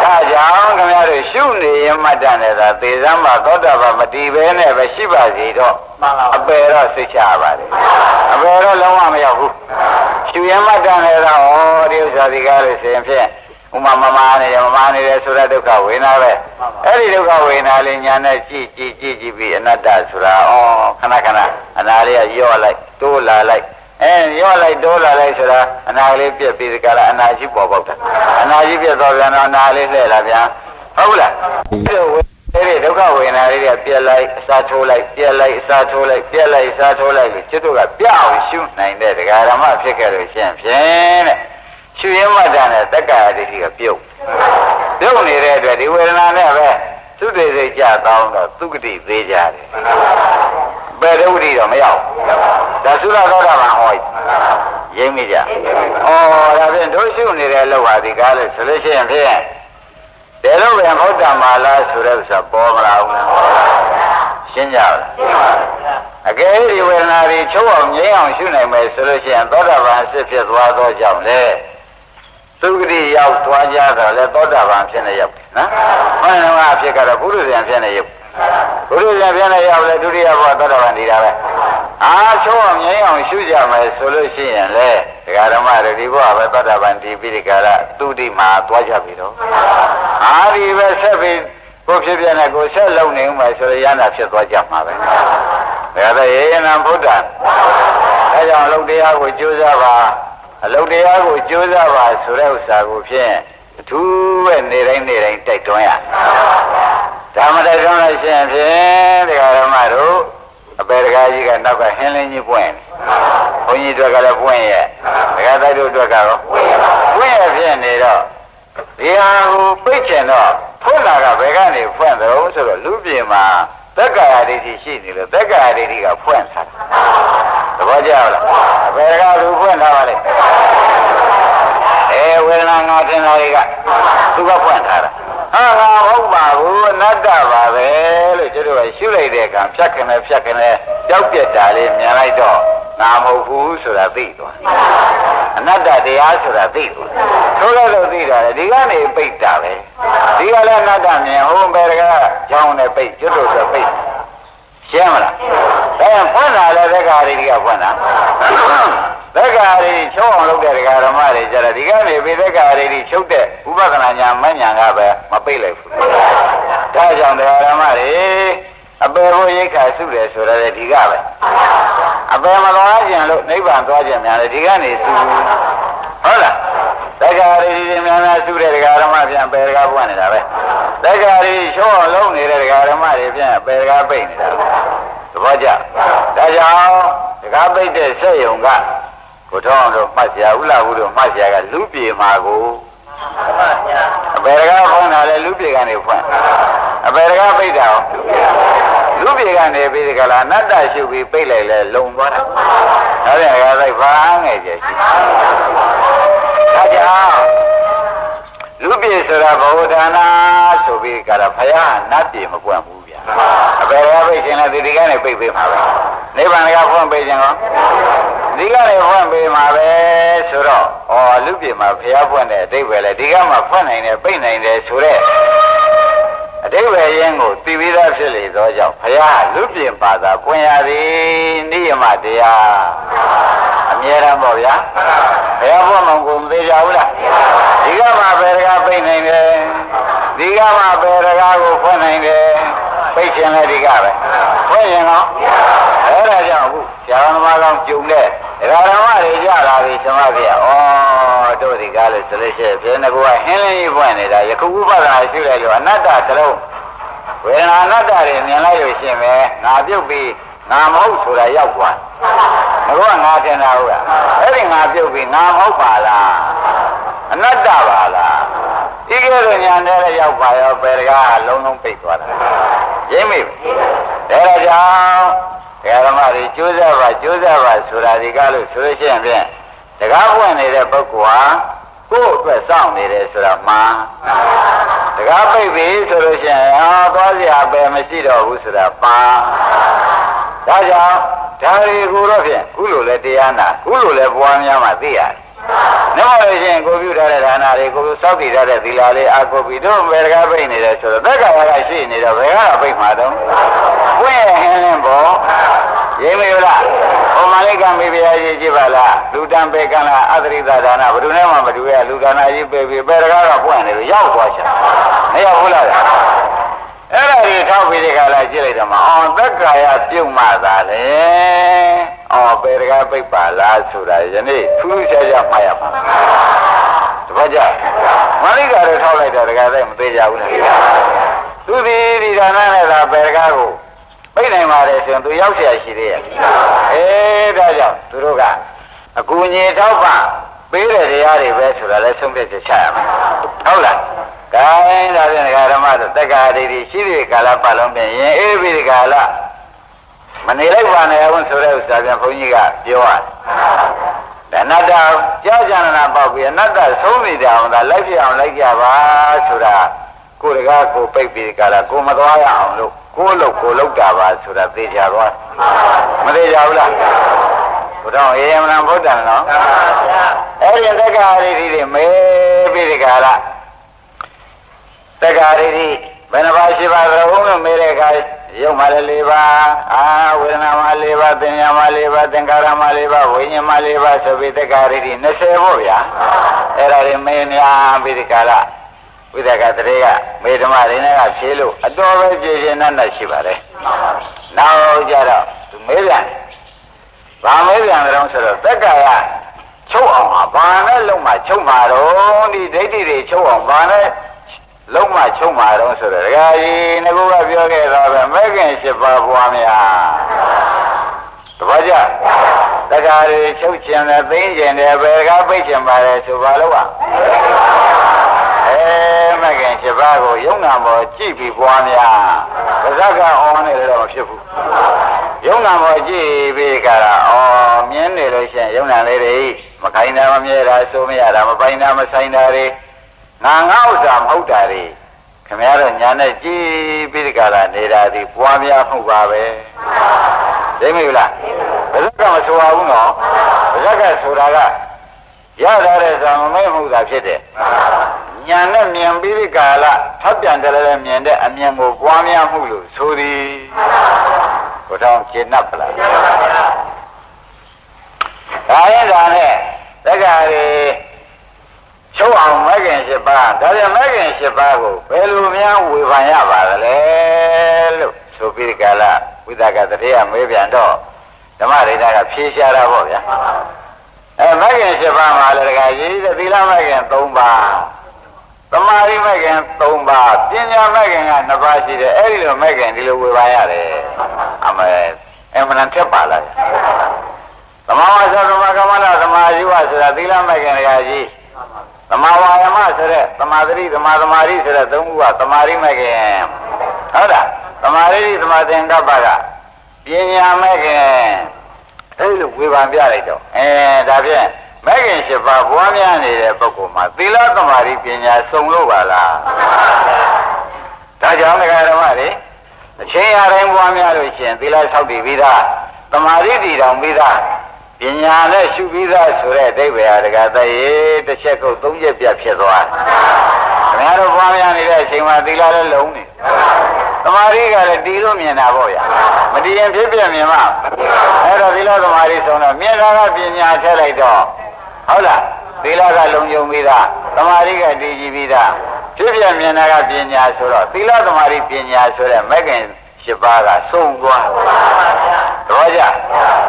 B: ဒါကြောင့်ခင်ဗျားတို့ရှုနေရမှတ်တတ်နေတာသေစမ်းပါသောတာပန်မတည်ပဲနဲ့ပဲရှိပါစီတော့အပယ်တော့စိတ်ချပါတယ်အပယ်တော့လုံးဝမရောက်ဘူးရှုရမှတ်တတ်နေတာဟောဒီဥစ္စာဒီကားလို့ဆိုရင်ဖြင့်ဥမာမမာနေတယ်ဆိုတဲ့ဒုက္ခဝေဒနာပဲအဲ့ဒီဒုက္ခဝေဒနာလေးညာနဲ့ကြည့်ပြီးအနတ္တဆိုတာခဏအနာလေးကရော့လိုက်တိုးလာလိုက်ရော့လိုက်တိုးလာလိုက်ဆိုတာအနာလေးပြက်ပြီးဒီကလာအနာရှိပေါ်ပေါက်တာအနာရှိပြက်သွားပြန်တော့အနာလေးလှည့်လာပြန်ဟုတ်လားဒီဒုက္ခဝေဒနာလေးကပြက်လိုက်အစားထိုးလိုက်ပြက်လိုက်အစားထိုးလိုက်ပြက်လိုက်အစားထိုးလိုက်လို့จิตတို့ကပြအောင်ရှုနိုင်တဲ့ဒကာဓမ္မဖြစ်ခဲ့လို့ရှင်းဖြင့်တဲ့ရှုရင်းမှတ်တာနဲ့တက္ကရာဒိဋ္ဌိကပြုတ်နေတဲ့အတွက်ဒီဝေဒနာနဲ့ပဲသုတေစိတ်ကြတောင်းတော့သုဂတိသေးကြတယ်ဘယ်ဒုက္ခတိတော့မရောက်ဒါသုရသောတာပန်ဟောရိမ့်မိကြဒါဖြင့်တို့ရှုနေတဲ့အလုပ်ဟာဒီကားလို့ဆိုလို့ရှိရင်ဖြင့်တယ်လို့ပဲဘုဒ္ဓမာလားဆိုတဲ့ဥစ္စာပေါ်မလာဘူးရှင်းကြလားအကယ်ဒီဝေဒနာတွေချုပ်အောင်ငြိမ်းအောင်ရှုနိုင်မယ်ဆိုလို့ရှိရင်သောတာပန်အစစ်ဖြစ်သွားသောကြောင့်လေသုဂတိရောက်သွားကြတော့လေသောတာပန်ဖြစ်နေရောက်နော်ဘယ်နှမအဖြစ်ကတော့ဘုရုဇဉ်ဖြစ်နေရောက်ဘုရုဇဉ်ဖြစ်နေရောက်လေဒုတိယဘောသောတာပန်ဒီတာပဲချိုးအောင်ငြိမ်းအောင်ရှုကြမယ်ဆိုလို့ရှိရင်လေဒကာဓမ္မတွေဒီဘောပဲသောတာပန်ဒီပြီးဒီကရသူတိမှာသွားကြပြီတော့ဒီပဲဆက်ပြီးကိုဖြစ်ပြနေကိုဆက်လုံနေဦးမယ်ဆိုရရနာဖြစ်သွားကြမှာပဲဒါပဲယေနံဗုဒ္ဓအဲကြောင့်အလုတ်တရားကိုကြိုးစားပါအလုတ်တရားကိုကြိုးစားပါဆိုတဲ့ဥစ္စာကိုဖြင့်အထူးပဲနေတိုင်းတိုက်တွန်းရဓမ္မတိုက်တွန်းလို့ရှိရင်ဖြင့်ဒကာဓမ္မတို့အပေဒကာကြီးကနောက်ကဟင်းလင်းကြီးပွင့်ဘုန်းကြီးတို့ကလည်းပွင့်ရဲ့ဒကာတိုက်တို့အတွက်ကတော့ပွင့်ရဖြစ်နေတော့ဒီဟာကိုပြိတ်ချင်တော့ဖွင့်လာကဘယ်ကနေဖွင့်တယ်ဆိုတော့လူပြေမှာသက္ကာယဒိဋ္ဌိရှိနေလို့သက္ကာယဒိဋ္ဌိကဖွင့်ထားတာသဘောကျလားအပေဒကာလူဖွင့်ထားပါလေဝေဒနာငါထင်တာတွေကသူကဖွင့်ထားတာငါဟုတ်ပါဘူးအနတ္တပါပဲလို့ကျတို့ကရှုလိုက်တဲ့အခါဖြတ်ခနဲ့ကြောက်ပြက်တာလေးမြင်လိုက်တော့ငါမဟုတ်ဘူးဆိုတာသိသွားအနတ္တတရားဆိုတာသိသွားဆိုလို့သိတာလေဒီကနေပိတ်တာပဲဒီကလည်းအနတ္တမြင်ဟိုဘယ်ကကြောင်းနဲ့ပိတ်ကျတို့ဆိုပိတ်ရှင်းမလားဒါဖွင့်လာတဲ့သက္ကာရိတိကဖွင့်တာသက္ကာရိတိချုပ်အောင်လုပ်တဲ့ဒကာဓမ္မတွေကြတယ်ဒီကနေပြီးသက္ကာရိတိချုပ်တဲ့ဥပဒနာညာမညာကပဲမပိတ်လိုက်ဘူးဒါကြောင့်ဒကာဓမ္မတွေအပေဘုရိတ်ခါစုတယ်ဆိုတော့ဒီကပဲအပေမသွားကြံလို့နိဗ္ဗာန်သွားကြံများတယ်ဒီကနေစုဟုတ်လားသက္ကာရိတိများစုတဲ့ဒကာဓမ္မပြန်ပေဒကာပွင့်နေတာပဲသက္ကာရိတိချုပ်အောင်လုပ်နေတဲ့ဒကာဓမ္မတွေပြန်ပေဒကာပိတ်နေတာသဘောကျဒါကြောင့်ဒကာပိတ်တဲ့စက်ယုံကကိုထောင်းတို့မှတ်စရာဥလာဟုတို့မှတ်စရာကလူပြေမှာကိုအပေဒကာဖွင့်တာလေလူပြေကနေဖွင့်အပေဒကာပိတ်တာလူပြေကနေပြီးဒီကလာအနတ္တရှုပြီးပိတ်လိုက်လဲလုံသွားတာဒါပြန်ကလိုက်ဘာငယ်ကျရှိဒါကြောင့်လူပြေဆိုတာဘဝဒါနာဆိုပြီးကြတာဖယားနတ်ပြေမပွင့်ဘူးဗျာအပေဒကာပိတ်ခြင်းလဲဒီကနေပိတ်ပေးမှာပဲနိဗ္ဗာန်ကဖွင့်ပေးခြင်းရောဒီကလည်းဖွင့်ပေးမှာပဲဆိုတော့လူပြေမှာဖျားဖွင့်တဲ့အတိတ်ပဲလေဒီကမှဖွင့်နိုင်တယ်ပိတ်နိုင်တယ်ဆိုတော့အ တိပ္ပယ်ရင်းကိုသိပြီးသားဖြစ်လေသောကြောင့်ဘုရားလူပြင်ပါသာပွင့်ရသည်နိယမတရားအမြဲတမ်းပေါ့ဗျာဘယ်ဘုမောင်ကိုမသေးကြဘူးလားဒီကမှဘယ်တကားပိတ်နိုင်တယ်ဒီကမှဘယ်တကားကိုဖွင့်နိုင်တယ်ပိတ်ခြင်းလည်းဒီကပဲဖွင့်ရင်တော့အဲ့ဒါကြောင့်အခုဆရာတော်ကောင်းကျုံတဲ့ဒကာဓမ္မတွေကြလာပြီသမားပြဩတို့ဒီကားလို့ဆိုလို့ရှိရင်ပြင်းကဟင်းလင်းကြီးပွင့်နေတာယခုဥပဒါရှိလိုက်လို့အနတ္တသလုံးဝေဒနာအနတ္တတွေမြင်လိုက်လို့ရှိရင်ပဲငါပြုတ်ပြီးငါမဟုတ်ဆိုတာရောက်သွားငါကငါထင်တာဟုတ်လားအဲ့ဒီငါပြုတ်ပြီးငါမဟုတ်ပါလားအနတ္တပါလားဒီကဲတော့ညာနဲ့ရောက်ပါရောဘယ်တကားလုံးလုံးပိတ်သွားတာရင်းမိဒါကြောင့်ဓမ္မတွေကျိုးစားပါဆိုတာဒီကားလို့ဆိုလို့ရှိရင်ဖြင့်တကားပွင့်နေတဲ့ပုဂ္ဂိုလ်ဟာကိုယ့်အတွက်စောင့်နေတယ်ဆိုတာမှန်တကားပိတ်ပြီဆိုလို့ရှိရင်သွားစရာပဲမရှိတော့ဘူးဆိုတာပါဒါကြောင့်ဒါတွေကိုတော့ဖြင့်ခုလိုလဲတရားနာခုလိုလဲပွားများမှသိရတယ်နောက်လို့ရှိရင်ကိုပြုထားတဲ့ဒါနာတွေကိုစောင့်တည်ထားတဲ့သီလလေးအာကိုပြီးတော့ဘယ်တကားပိတ်နေတယ်ဆိုတော့သက်္ကာရကရှိနေတော့ဘယ်ကတော့ပိတ်မှာတော့ပွင့်ဟင်းလင်းပေါ့ရင်းမရလားဟောမလေးကမေဘုရားကြီးကြည့်ပါလားလူတံပေကံလားအသရိသဒါနဘယ်သူနဲ့မှမတူရလူကနာကြီးပဲပြီးဘယ်တကားတော့ပွင့်နေလို့ရောက်သွားချင်မရောက်ဘူးလားအဲ့ဒါကြီးထောက်ပြီးဒီကလာကြည့်လိုက်တော့မအောင်သက်္ကာရပြုတ်မှသာလေဘယ်တကားပိတ်ပါလားဆိုတာယနေ့ထူးခြားခြားမှတ်ရမှာတပတ်ကြမလိကတော့ထောက်လိုက်တော့တကားသိမသေးကြဘူးလားသူဒီဒါနနဲ့သာဘယ်တကားကိုပိတ်နိုင်ပါတယ်ဆိုရင်သူရောက်เสียရှိသေးရဲ့ဒါကြောင့်သူတို့ကအကူအညီထောက်ပံ့ပေးတဲ့တရားတွေပဲဆိုတာလဲဆုံးဖြတ်ချက်ချရမှာဟုတ်လားဒါရင်ဒါဖြင့်ဓမ္မတို့တက္ကရာဒိဋ္ဌိရှိတဲ့ကာလပတ်လုံးပြင်ရင်အေးပြီးဒီကာလမနေလိုက်ပါနဲ့အောင်ဆိုတဲ့ဥစ္စာပြန်ဘုန်းကြီးကပြောရတယ်အနတ္တကြောက်ကြနာပေါက်ပြီးအနတ္တဆုံးနေတာအောင်ဒါလိုက်ပြအောင်လိုက်ကြပါဆိုတာကိုယ်တကားကိုပိတ်ပြီးဒီကာလကိုမသွားရအောင်လို့ကိုလောက်တာပါဆိုတာသိကြသွားမသိကြဘူးလားဘုရားအေယမနဗုဒ္ဓံနော်အဲ့ဒီတက္ကရာဒိဋ္ဌိတွေမေးပြီးဒီကာလတက္ကရာဒိဋ္ဌိဘယ်နှပါးရှိပါသလဲလို့မေးတဲ့အခါရုပ်မှလည်း၄ပါးဝေဒနာမှ၄ပါးသင်ညာမှ၄ပါးသင်္ခါရမှ၄ပါးဝိညာဉ်မှ၄ပါးဆိုပြီးတက္ကရာဒိဋ္ဌိ20ပေါ့ဗျာအဲ့ဒါတွေမေးများပြီးဒီကာလဝိသကတရေကမေဓမ္မရင်းကဖြေလို့အတော်ပဲကြည်ကျင်နဲ့ရှိပါတယ်နောက်ကြတော့သူမေးပြန်ဗာမေးပြန်တယ်ဆိုတော့တက္ကရာချုပ်အောင်ဘာနဲ့လုံးမှချုပ်မှာတော့ဒီဒိဋ္ဌိတွေချုပ်အောင်ဘာနဲ့လုံးမချုံမှာတော့ဆိုတော့ဒကာကြီးငါကပြောခဲ့တော့ပဲမဲခင်7ပါးပွားများတပည့်ကြဒကာတွေချုပ်ကျင်တယ်သိကျင်တယ်ဘယ်ကပိတ်ကျင်ပါလဲဆိုပါလို့မဲခင်7ပါးကိုယုံနာပေါ်ကြည့်ပြီးပွားများပါဇက်ကအောင်းနေတော့မဖြစ်ဘူးယုံနာပေါ်ကြည့်ပြီးကြတာမြင်းနေလို့ရှိရင်ယုံနာလေးတွေမခိုင်းတာမမြဲတာစိုးမရတာမပိုင်တာမဆိုင်တာတွေငါဥစ္စာမဟုတ်တာတွေခင်ဗျားတို့ညာနဲ့ကြည်ပြီးဒီကလာနေတာဒီပွားများမှုပါပဲသိမိလားဘယ်ကမဆိုပါဘူးနော်ဘယ်ကဆိုတာကရထားတဲ့ဇာမမဲမှုသာဖြစ်တယ်ညာနဲ့မြင်ပြီးဒီကလာထပ်ပြန်တယ်လည်းမြင်တဲ့အမြင်ကိုပွားများမှုလို့ဆိုသည်ဘုရားရှင်း납ပလားဒါရင်ဒါနဲ့တက္ကရာချုပ်အောင်မဲခင်7ပါးဒါပြန်မဲခင်7ပါးကိုဘယ်လိုများဝေဖန်ရပါသလဲလို့ဆိုပြီးဒီကလာဝိသကတရေကမေးပြန်တော့ဓမ္မရိဒကဖြေရှားတာပေါ့ဗျာမဲခင်7ပါးမှာလည်းတကကြီးသီလမဲခင်3ပါးသမာဓိမဲခင်3ပါးပညာမဲခင်က2ပါးရှိတယ်အဲ့ဒီလိုမဲခင်ဒီလိုဝေဖန်ရတယ်အမနန်ထက်ပါလားသမာဝါစာသမာကမ္မနာသမာဓိဝဆိုတာသီလမဲခင်တကကြီးသမာဝါယမဆိုတဲ့သမာဓိသမာသမာဓိဆိုတဲ့သုံးခုကသမာဓိမဲ့ခင်ဟုတ်လားသမာဓိသမာသင်္ကပ္ပကပညာမဲ့ခင်အဲ့လိုဝေဖန်ပြလိုက်တော့ဒါဖြင့်မဲ့ခင်7ပါးပွားများနေတဲ့ပုဂ္ဂိုလ်မှာသီလသမာဓိပညာစုံလို့ပါလားဒါကြောင့်ဓမ္မတွေအချိန်အတိုင်းပွားများလို့ရှိရင်သီလဆောက်တည်ပြီးသားသမာဓိတည်တော်ပြီးသားပညာနဲ့ရှုပြီးသားဆိုတဲ့အဓိပ္ပာယ်ဟာတကယ်တည်းတစ်ချက်ကုတ်3ချက်ပြတ်ဖြစ်သွားဒ များတို့ပွားများနေတဲ့အချိန်မှာသီလလည်းလုံးနေသမာဓိကလည်းတီးလို့မြင်တာပေါ့ဗျာမတီးရင်ဖြစ်ပြမြင်မှာအဲ့တော့သီလသမာဓိဆုံးတော့မြင်တာကပညာထည့်လိုက်တော့ဟုတ်လားသီလကလုံခြုံပြီးသားသမာဓိကတည်ကြည်ပြီးသားဖြစ်ပြမြင်တာကပညာဆိုတော့သီလသမာဓိပညာဆိုတဲ့မဂ္ဂင်7ပါးကစုံသွားတော့ကြ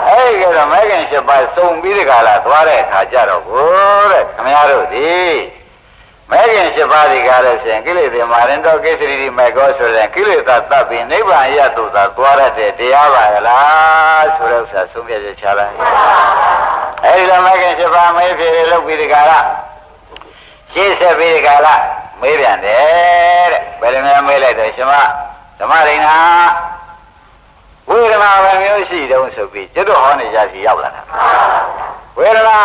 B: အဲ့ဒီကတော့မဂ္ဂင်7ပါးစုံပြီးဒီကလာသွားတဲ့အခါကျတော့ကိုတဲ့ခမရတို့ဒီမဂ္ဂင်7ပါးဒီကားလို့ရှိရင်ကိလေသာမာရင်တော့ကိစ္စရီမေကောဆိုတဲ့ကိလေသာတပ်ပြီးနိဗ္ဗာန်ရတုသာသွားရတဲ့တရားပါကလားဆိုတဲ့ဥစ္စာဆုံးဖြတ်ချက်ချလိုက်အဲဒီလိုမဂ္ဂင်7ပါးမေးဖြစ်လို့ပြီးဒီကာလရှင်းဆက်ပြီးဒီကာလမေးပြန်တယ်တဲ့ဘယ်လိုများမေးလိုက်တော့ရှင်မဓမ္မရိဏဝေဒနာပဲမျိုးရှိတုံးဆိုပြီးကျွတ်တော်ဟောနေကြစီရောက်လာတာဝေဒနာ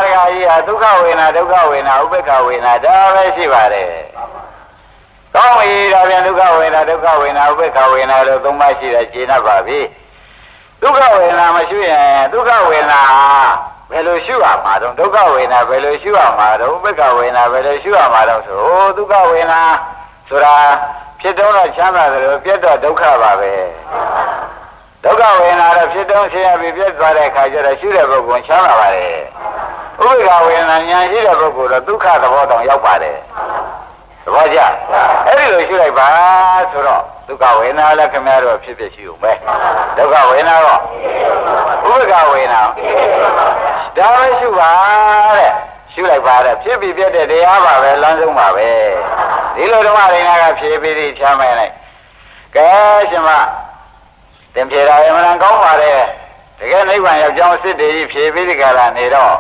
B: တခါကြီးဟာဒုက္ခဝေဒနာဒုက္ခဝေဒနာဥပေက္ခဝေဒနာဒါပဲရှိပါတယ်။ကောင်းပြီဒါပြန်ဒုက္ခဝေဒနာဒုက္ခဝေဒနာဥပေက္ခဝေဒနာလို့သုံးပါးရှိတယ်ရှင်းတတ်ပါပြီ။ဒုက္ခဝေဒနာမရှိရင်ဒုက္ခဝေဒနာဘယ်လိုရှုရမှာတော့ဒုက္ခဝေဒနာဘယ်လိုရှုရမှာတော့ဥပေက္ခဝေဒနာဘယ်လိုရှုရမှာတော့ဆိုဒုက္ခဝေဒနာဆိုတာဖြစ်တော့ချမ်းသာတယ်လို့ပြတ်တော့ဒုက္ခပါပဲ။ဒုက္ခဝေဒနာတော့ဖြစ်တော့ဆင်းရဲပြီးပြတ်သွားတဲ့အခါကျတော့ရှုတဲ့ပုဂ္ဂိုလ်ချမ်းသာပါတယ်။ဥပေက္ခဝေဒနာဉာဏ်ရှိတဲ့ပုဂ္ဂိုလ်တော့ဒုက္ခသဘောတောင်ရောက်ပါတယ်။သဘောကျ။အဲ့ဒီလိုရှုလိုက်ပါဆိုတော့ဒုက္ခဝေဒနာလည်းခင်ဗျားတို့ဖြစ်ဖြစ်ရှိဦးမယ်။ဒုက္ခဝေဒနာတော့ဥပေက္ခဝေဒနာဒါပဲရှုပါတဲ့ရှုလိုက်ပါတဲ့ဖြစ်ပြီးပြတ်တဲ့တရားပါပဲလမ်းဆုံးပါပဲ။ဒီလိုဓမ္မရိဏကဖြေပြီးပြီးချမ်းမဲလိုက်ကဲရှင်မတင်ဖြေတာအမှန်ကောင်းပါလေတကယ်နိဗ္ဗာန်ရောက်ကြောင်းစစ်တေကြီးဖြေပြီးဒီကလာနေတော့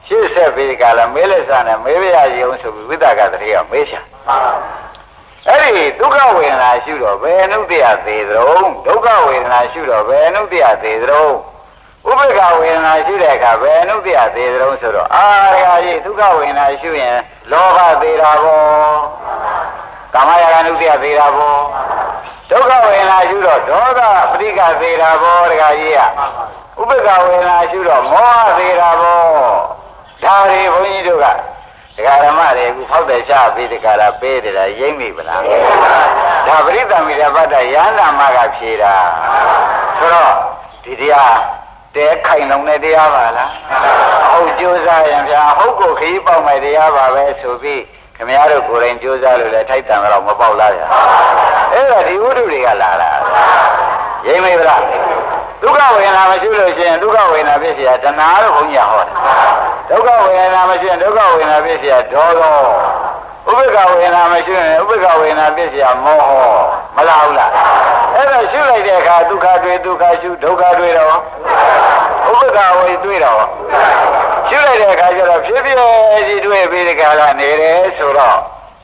B: ရှေ့ဆက်ပြီးဒီကလာမေးလက်စားနဲ့မေးပြရည်အောင်ဆိုပြီးဝိသကတည်းကမေးချာအဲ့ဒီဒုက္ခဝေဒနာရှုတော့ဘယ်နုတ္တိယသေးသလုံးဒုက္ခဝေဒနာရှုတော့ဘယ်နုတ္တိယသေးသလုံးဥပေက္ခဝေဒနာရှုတဲ့အခါဘယ်နုတ္တိယသေးသလုံးဆိုတော့အာရခကြီးဒုက္ခဝေဒနာရှုရင်လောဘသေးတာပေါ့ကာမရာဂနုတ္တိယသေးတာပေါ့ဒုက္ခဝေဒနာရှုတော့ဒေါသပဋိက္ခသေးတာပေါ့တခါကြီးကဥပေက္ခဝေဒနာရှုတော့မောဟသေးတာပေါ့ဒါတွေဘုန်းကြီးတို့ကဒကာဓမ္မတွေအခုဖောက်တယ်ချပြီးဒီကလာပေးတယ်လားရိမ့်မိဗလားဒါပရိသမိရပတ္တယန္တာမကဖြေတာဆိုတော့ဒီတရားတဲခိုင်လုံးတဲ့တရားပါလားဟုတ်ကြိုးစားရင်ဗျာဟုတ်ကိုခရီးပေါက်မဲ့တရားပါပဲဆိုပြီးခင်ဗျားတို့ကိုယ်တိုင်ကြိုးစားလို့လည်းထိုက်တန်တော့မပေါက်လားဗျာအဲ့ဒါဒီဝိတုတွေကလာတာရိမ့်မိဗလားဒုက္ခဝေဒနာမရှိလို့ရှိရင်ဒုက္ခဝေဒနာဖြစ်เสียတဏှာလို့ဘုန်းကြီးဟောတယ်ဒုက္ခဝေဒနာမရှိရင်ဒုက္ခဝေဒနာဖြစ်เสียဒေါသဥပေက္ခဝေဒနာမရှိရင်ဥပေက္ခဝေဒနာဖြစ်เสียမောဟမလားဟုတ်လားအဲ့ဒါရှုလိုက်တဲ့အခါဒုက္ခတွေ့ဒုက္ခရှုဒုက္ခတွေ့တော့ဥပေက္ခဝေတွေ့တော့ရှုလိုက်တဲ့အခါကျတော့ဖြစ်ဖြစ်စီတွေ့ပြီးဒီကလာနေတယ်ဆိုတော့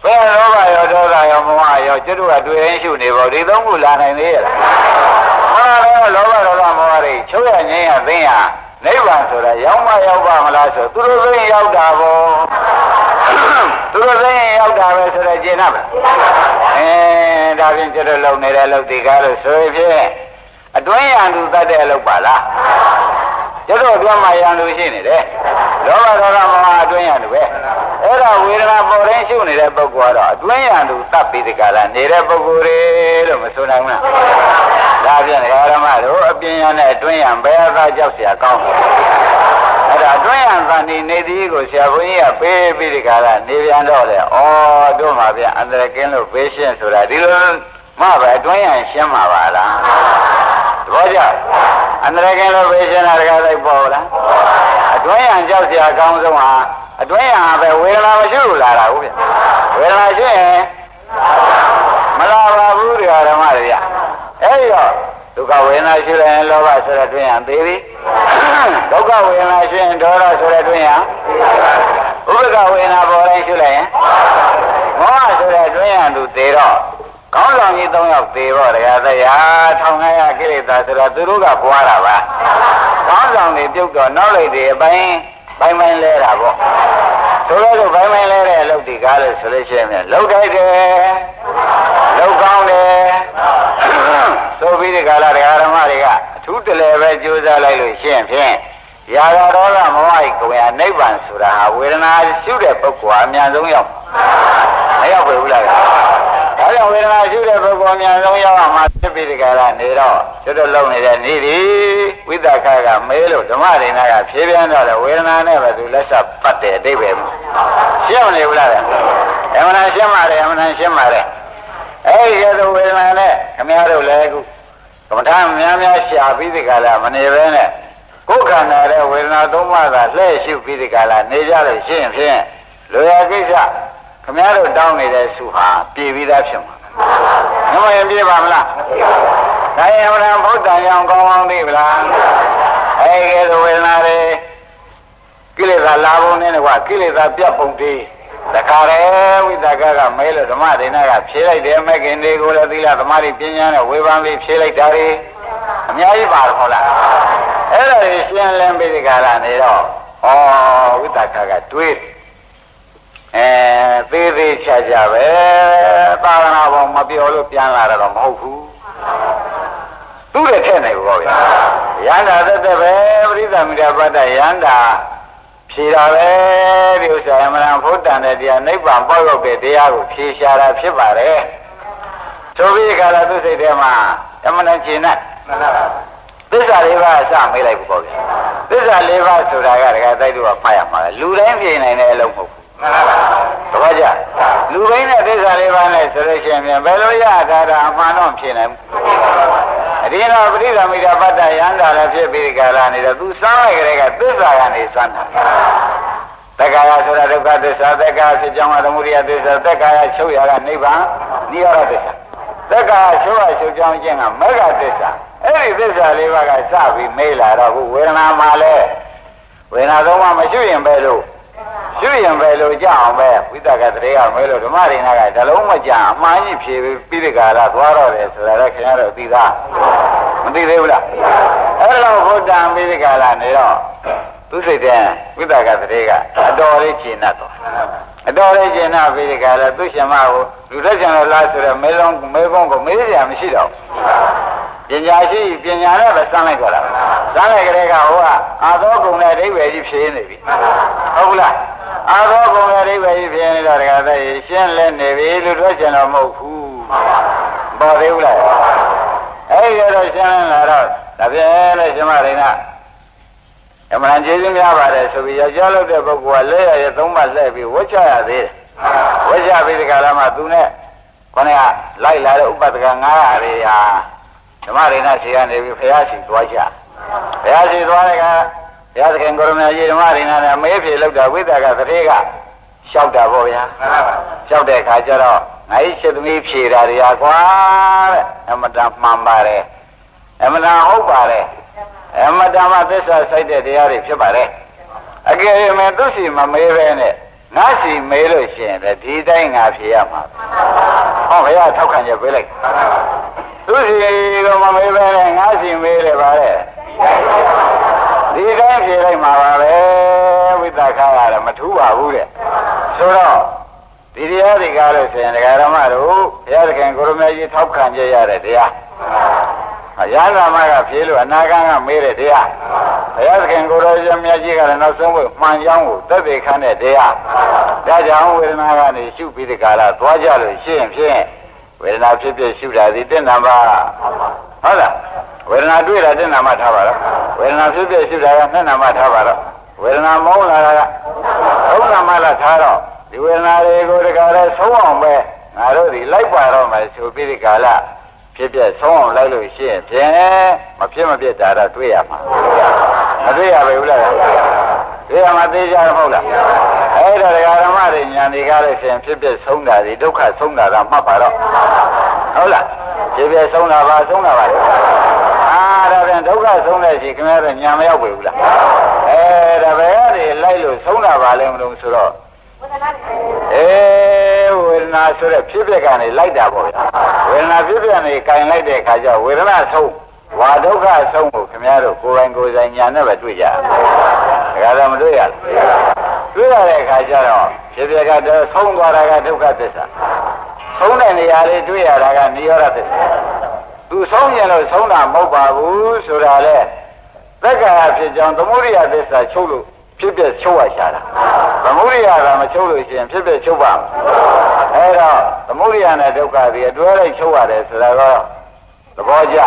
B: ဘယ်လောဘရောဒေါသရောမောဟရောကျွတ်တို့ကတွေ့ရင်ရှုနေပေါ့ဒီသုံးခုလာနိုင်သေးရဲ့လားလောဘဒေါသမောဟတွေချုပ်ရငြိမ်းရသိရနိဗ္ဗာန်ဆိုတာရောက်မှရောက်ပါမလားဆိုသူတို့သိရင်ရောက်တာပေါ့သူတို့သိရင်ရောက်တာပဲဆိုတော့ကျင်납ဒါဖြင့်ကျွတ်တို့လုံနေတဲ့အလုပ်ဒီကားလို့ဆိုရင်ဖြင့်အတွင်းရန်သူတတ်တဲ့အလုပ်ပါလားကျွတ်တို့ပြောမှရန်သူရှိနေတယ်လောဘဒေါသမောဟအတွင်းရန်သူပဲအဲ့ဒါဝေဒနာပေါ်တိုင်းရှုနေတဲ့ပုဂ္ဂိုလ်ကတော့အတွင်းရန်သူတတ်ပြီးဒီကလာနေတဲ့ပုဂ္ဂိုလ်တွေလို့မဆိုနိုင်ဘူးလားဒါဖြင့်ဓမ္မတို့အပြင်ရန်နဲ့အတွင်းရန်ဘယ်အသာကြောက်เสียကောင်းလဲအဲ့ဒါအတွင်းရန်သံဒီနေသည်ကိုဆရာဘုန်းကြီးကပေးပြီးဒီကလာနေပြန်တော့လေဩတို့မှာဗျအန္တရာယ်ကင်းလို့ပေးရှင်းဆိုတာဒီလိုမှပဲအတွင်းရန်ရှင်းမှာပါလားသဘောကျအန္တရာယ်ကင်းလို့ပေးရှင်းတာတကားလိုက်ပေါ့လားအတွင်းရန်ကြောက်เสียကောင်းဆုံးဟာအတွင်းရန်ပဲဝေဒနာမရှိလို့လာတာဟုတ်ဗျဝေဒနာရှိရင်မလာပါဘူးဓမ္မတွေဗျအဲ့ဒီတော့ဒုက္ခဝေဒနာရှိရင်လောဘဆိုတဲ့တွင်ရန်သေးပြီဒုက္ခဝေဒနာရှိရင်ဒေါသဆိုတဲ့တွင်ရန်ဥပ္ပကဝေဒနာပေါ်တိုင်းရှိလိုက်ရင်မောဟဆိုတဲ့တွင်ရန်သူသေးတော့ကောင်းဆောင်ကြီး၃ယောက်သေးတော့တရားတရား1500ကိလေသာဆိုတော့သူတို့ကပွားတာပါကောင်းဆောင်တွေပြုတ်တော့နောက်လိုက်တွေအပိုင်းပိုင်းလဲတာပေါ့ဆိုတော့ဘိုင်းလဲတဲ့အလုပ်ဒီကားလို့ဆိုလို့ရှိရင်လှုပ်တိုက်တယ်လှုပ်ကောင်းတယ်ဆိုပြီးဒီကာလတရားဓမ္မတွေကအထူးတလဲပဲကြိုးစားလိုက်လို့ရှိရင်ဖြင့်ရာဂဒေါသမောဟကိုယ်ရနိဗ္ဗာန်ဆိုတာဟာဝေဒနာရှုတဲ့ပုဂ္ဂိုလ်အများဆုံးရောက်နိ ရောက်ပြီဘူးလားဒါကြောင့်ဝေဒနာရှိတဲ့ပုဂ္ဂိုလ်များလုံးရောက်အောင်မှဖြစ်ပြီးဒီကရနေတော့ကျွတ်တော့လုံနေတဲ့နေသည်ဝိသကကမဲလို့ဓမ္မဒိဏကဖြေးပြန်တော့လေဝေဒနာနဲ့ပဲသူလက်ဆက်ပတ်တဲ့အတိတ်ပဲရှင်းမနေဘူးလားအမှန်တန်ရှင်းပါတယ်အမှန်တန်ရှင်းပါတယ်အဲ့ဒီရသောဝေဒနာနဲ့ခမရတို့လည်းအခုကမ္မထာများများရှာပြီးဒီကရမနေပဲနဲ့ကိုယ်ခန္ဓာရဲ့ဝေဒနာသုံးပါးသာလှည့်ရှုပြီးဒီကရနေကြလို့ရှင်းဖြင့်လိုရကိစ္စခမရတို့တောင်းနေတဲ့စုဟာပြေပြီးသားဖြစ်မှာမမရင်ပြေပါမလားဒါရင်အမှန်ဘုဒ္ဓံရောင်ကောင်းကောင်းသိပလားအဲ့ဒီလိုဝေဒနာတွေကိလေသာလာပုံနဲ့ကွာကိလေသာပြတ်ပုံတည်းတခါလေဝိသကကမဲလို့ဓမ္မဒိဏကဖြေလိုက်တယ်မဲ့ခင်တွေကိုလည်းသီလသမာဓိပညာနဲ့ဝေဖန်ပြီးဖြေလိုက်တာတွေအများကြီးပါတော့ဟုတ်လားအဲ့ဒါတွေရှင်းလင်းပြီးဒီကရနေတော့ဩဝိသကကတွေးသေးသေးချာချာပဲသာသနာပေါ်မပြောလို့ပြန်လာတော့မဟုတ်ဘူးသူ့ရဲ့ထက်နေပေါ့ဗျာရန္တာသက်သက်ပဲပရိသမီရပတ္တရန္တာဖြေတာပဲဒီဥစ္စာအမှန်ဘုဒ္ဓံတဲ့တရားနိဗ္ဗာန်ပေါရောက်တဲ့တရားကိုဖြေရှာတာဖြစ်ပါတယ်ဆိုပြီးခါလာသူစိတ်ထဲမှာအမှန်တန်ရှင်းတဲ့သစ္စာလေးပါးအစမေးလိုက်ပေါ့ဗျာသစ္စာလေးပါးဆိုတာကတကယ်တိုက်တော့ဖတ်ရမှာလူတိုင်းပြင်နိုင်တဲ့အလုပ်မဟုတ်ဘူးတပည့်ကြလူတိုင်းနဲ့သစ္စာလေးပါးနဲ့ဆိုလို့ရှိရင်ဘယ်လိုရတာအမှန်တော့ဖြစ်နိုင်အဒီတော့ပရိသမီရပတ္တယန္တာလည်းဖြစ်ပြီးကြလာနေတော့သူစမ်းလိုက်ကြတဲ့ကသစ္စာကနေစမ်းတာတက္ကာယဆိုတာဒုက္ခသစ္စာတက္ကာဖြစ်ကြောင်းကသမုဒိယသစ္စာတက္ကာယချုပ်ရကနိဗ္ဗာန်နိရောဓသစ္စာတက္ကာချုပ်ရချုပ်ကြောင်းခြင်းကမေဃသစ္စာအဲ့ဒီသစ္စာလေးပါးကစပြီးမေးလာတော့ခုဝေဒနာမှာလဲဝေဒနာသုံးပါးမရှိရင်ပဲလို့ရှုရင်ပဲလို့ကြအောင်ပဲဝိသကတရေကမဲလို့ဓမ္မဒိဏကတလုံးမကြအမှန်ကြီးဖြေပြီးဒီကရသွားတော့တယ်ဆိုတာလည်းခင်ဗျားတို့သိသားမသိသေးဘူးလားအဲ့လိုဘုဒ္ဓံပြီးဒီကရနေတော့သူစိတ်တဲ့ဝိသကတရေကအတော်လေးရှင်းတတ်တော့အတော်လေးရှင်းတတ်ပြီးဒီကရသူရှင်မကိုလူသက်ချင်လို့လားဆိုတော့မဲလုံးမဲကုန်းကိုမေးရမရှိတော့ပညာရှိပညာနဲ့ပဲစမ်းလိုက်ကြတာစမ်းလိုက်ကြတဲ့ကဟိုကအာသောကုံနဲ့အဓိပ္ပာယ်ကြီးဖြေနေပြီဟုတ်ဘူးလားအာသောကုံရဲ့အဓိပ္ပာယ်ကြီးဖြေနေတော့တခါတည်းရှင်းလဲနေပြီလူတို့ကျင်တော့မဟုတ်ဘူးပေါ်သေးဘူးလားအဲ့ဒီတော့ရှင်းလာတော့ဒါဖြင့်လေရှင်မရိဏအမှန်ကျေးဇူးများပါတယ်ဆိုပြီးယောက်ျားလုပ်တဲ့ပုဂ္ဂိုလ်ကလက်ရရဲ့သုံးပါးလှည့်ပြီးဝှချရသေးတယ်ဝှချပြီးဒီကလာမှသူနဲ့ခေါင်းကလိုက်လာတဲ့ဥပဒက900တွေဟာဓမ္မရိဏရှိကနေပြီးဖျားရှိသွားကြဖျားရှိသွားတဲ့ကဘုရားသခင်ကိုရမကြီးဓမ္မရိဏနဲ့မေးဖြေလောက်တာဝိသကတရေကလျှောက်တာပေါ့ဗျာလျှောက်တဲ့အခါကျတော့ငါ့ရှိသမီးဖြေတာတွေကကွာတဲ့အမတန်မှန်ပါတယ်အမတန်ဟုတ်ပါတယ်အမတန်မှသစ္စာစိုက်တဲ့တရားတွေဖြစ်ပါတယ်အကယ်၍သူစီမမေးပဲနဲ့ငါစီမေးလို့ရှိရင်ဒီတိုင်းငါဖြေရမှာဟောဘုရားထောက်ခံချက်ပေးလိုက်သူစီတော့မမေးပဲနဲ့ငါစီမေးတယ်ပါလေဒီတိုင်းဖြေလိုက်မှာပါပဲဝိသကရတယ်မထူးပါဘူးတဲ့ဆိုတော့ဒီတရားတွေကားလို့ဆိုရင်ဒကာရမတို့ဘုရားသခင်ကိုရမကြီးထောက်ခံကြရတဲ့တရားရဟန္တာမကဖြေလို့အနာဂံကမေးတဲ့တရားဘုရားသခင်ကိုရမကြီးကလည်းနောက်ဆုံးဖို့မှန်ကြောင်းကိုသက်သေခံတဲ့တရားဒါကြောင့်ဝေဒနာကနေရှုပြီးဒီကာလသွားကြလို့ရှင်းဖြင့်ဝေဒနာဖြစ်ဖြစ်ရှုတာဒီတက်နံပါတ်ဟုတ်လားဝေဒနာတွေ့တာတက်နံပါတ်ထားပါတော့ဝေဒနာဖြစ်ဖြစ်ရှုတာကနှစ်နံပါတ်ထားပါတော့ဝေဒနာမောင်းလာတာကသုံးနံပါတ်လာထားတော့ဒီဝေဒနာတွေကိုဒီကာလဆုံးအောင်ပဲငါတို့ဒီလိုက်ပါတော့မယ်ဆိုပြီးဒီကာလဖြစ်ဖြစ်ဆုံးအောင်လိုက်လို့ရှိရင်ဖြင့်မဖြစ်မပြတ်တာတော့တွေ့ရမှာမတွေ့ရပါဘူးလားတွေ့ရမှာသိကြရမဟုတ်လားအဲ့ဒါဒကာဓမ္မတွေညာနေကားလို့ရှိရင်ဖြစ်ဖြစ်ဆုံးတာဒီဒုက္ခဆုံးတာကမှတ်ပါတော့ဟုတ်လားဖြစ်ဖြစ်ဆုံးတာပါဆုံးတာပါဒါပြန်ဒုက္ခဆုံးတဲ့ရှိခင်ဗျားတို့ညာမရောက်ပြီဘူးလားဒါပဲကနေလိုက်လို့ဆုံးတာပါလဲမလို့ဆိုတော့ဝေဒနာဆိုတဲ့ဖြစ်ဖြစ်ကနေလိုက်တာပေါ့ဗျာဝေဒနာဖြစ်ဖြစ်ကနေကင်လိုက်တဲ့အခါကျဝေဒနာဆုံးဝါဒုက္ခဆုံးကိုခင်ဗျားတို့ကိုယ်ပိုင်ကိုယ်ဆိုင်ညာနဲ့ပဲတွေ့ကြတယ်ဒါကမတွေ့ရဘူးတွေ့ရတဲ့အခါကျတော့ဖြစ်ဖြစ်ကတော့ဆုံးသွားတာကဒုက္ခသစ္စာဆုံးတဲ့နေရာလေးတွေ့ရတာကနိရောဓသစ္စာသူဆုံးရင်လို့ဆုံးတာမဟုတ်ပါဘူးဆိုတာလေသက္ကာယဖြစ်ကြောင်းသမုဒိယသစ္စာချုပ်လို့ဖြစ်ဖြစ်ချုပ်ရရှာတာသမုဒိယကမချုပ်လို့ရှိရင်ဖြစ်ဖြစ်ချုပ်ပါ အဲ့တော့သမုဒိယနဲ့ဒုက္ခဒီအတွဲလိုက်ချုပ်ရတယ်ဆိုတာကသဘောကျ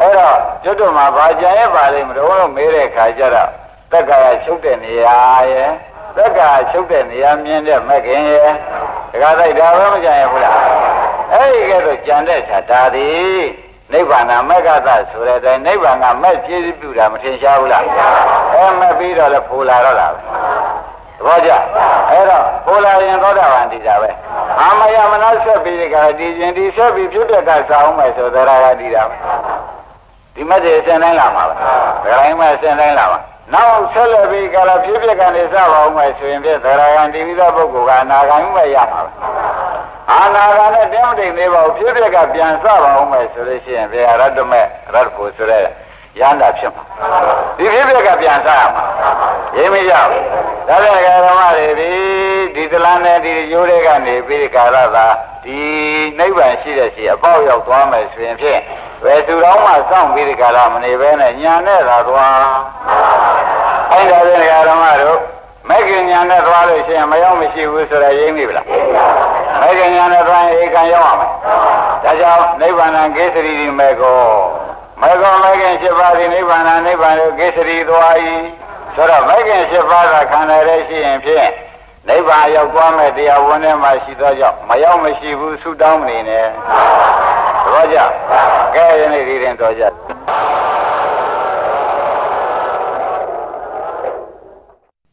B: အဲ့တော့ကျွတ်တို့မှာဘာကြံရပါလိမ့်မလို့မေးတဲ့ခါကျတော့တက္ကရာချုပ်တဲ့နေရာရဲ့တက္ကရာချုပ်တဲ့နေရာမြင်တဲ့မခင်ရဲ့တခါတိုက်ဒါပဲမကြံရဘူးလားအဲ့ဒီကဲတော့ကြံတဲ့ခြားဒါသည်နိဗ္ဗာန်မက္ကသဆိုတဲ့အတိုင်းနိဗ္ဗာန်ကမဲ့ပြည့်စုံတာမထင်ရှားဘူးလားအဲမဲ့ပြီးတော့လည်းဖူလာတော့လားသဘောကျအဲ့တော့ဖူလာရင်သောတာပန်တည်တာပဲအာမယမနာဆက်ပြီးဒီကတည်ခြင်းဒီဆက်ပြီးဖြစ်တဲ့ကစားအောင်မယ်ဆိုသရဂတည်တာပဲဒီမဲ့တွေအစဉ်တိုင်းလာမှာပဲဒဂိုင်းမဲ့အစဉ်တိုင်းလာမှာနောက်ဆက်လက်ပြီးကလာဖြစ်ဖြစ်ကနေစပါအောင်မယ်ဆိုရင်ပြသရဂံတည်ပြီးသောပုဂ္ဂိုလ်ကအနာဂံမဲ့ရမှာပဲအာနာဂံနဲ့တည်းမတည်သေးပါဘူးဖြစ်ဖြစ်ကပြန်စပါအောင်မယ်ဆိုလို့ရှိရင်ဘယ်ရတ္တမဲ့ရတ္တကိုဆိုတဲ့ရန္တာဖြစ်မှာဒီဖြစ်ဖြစ်ကပြန်စရမှာရေးမရဘူးဒါပြန်ဓမ္မတွေဒီတလန်းနဲ့ဒီရိုးတွေကနေပြီးကာရသာဒီနိဗ္ဗာန်ရှိတဲ့ရှိအပေါက်ရောက်သွားမယ်ဆိုရင်ဖြင့်ဘယ်သူတော်မှစောင့်ပြီးဒီကာရမနေဘဲနဲ့ညာနဲ့သာသွားအဲ့ဒါပြန်ဓမ္မတို့မဂ္ဂင်ညာနဲ့သွားလို့ရှိရင်မရောက်မရှိဘူးဆိုတာရင်းပြီလားမဂ္ဂင်ညာနဲ့သွားရင်ဧကံရောက်ရမယ်ဒါကြောင့်နိဗ္ဗာန်ကိစ္စရီဒီမေကောမဂ္ဂင်7ပါးဒီနိဗ္ဗာန်နိဗ္ဗာန်ကိုကိစ္စရီသွား၏ဆိုတော့မဂ္ဂင်7ပါးကခန္ဓာရဲ့ရှိရင်ဖြင့်နိဗ္ဗာန်ရောက်သွားမဲ့တရားဝန်ထဲမှာရှိသောကြောင့်မရောက်မရှိဘူးဆုတောင်းမနေနဲ့သဘောကျကဲယနေ့ဒီရင်တော်ကြ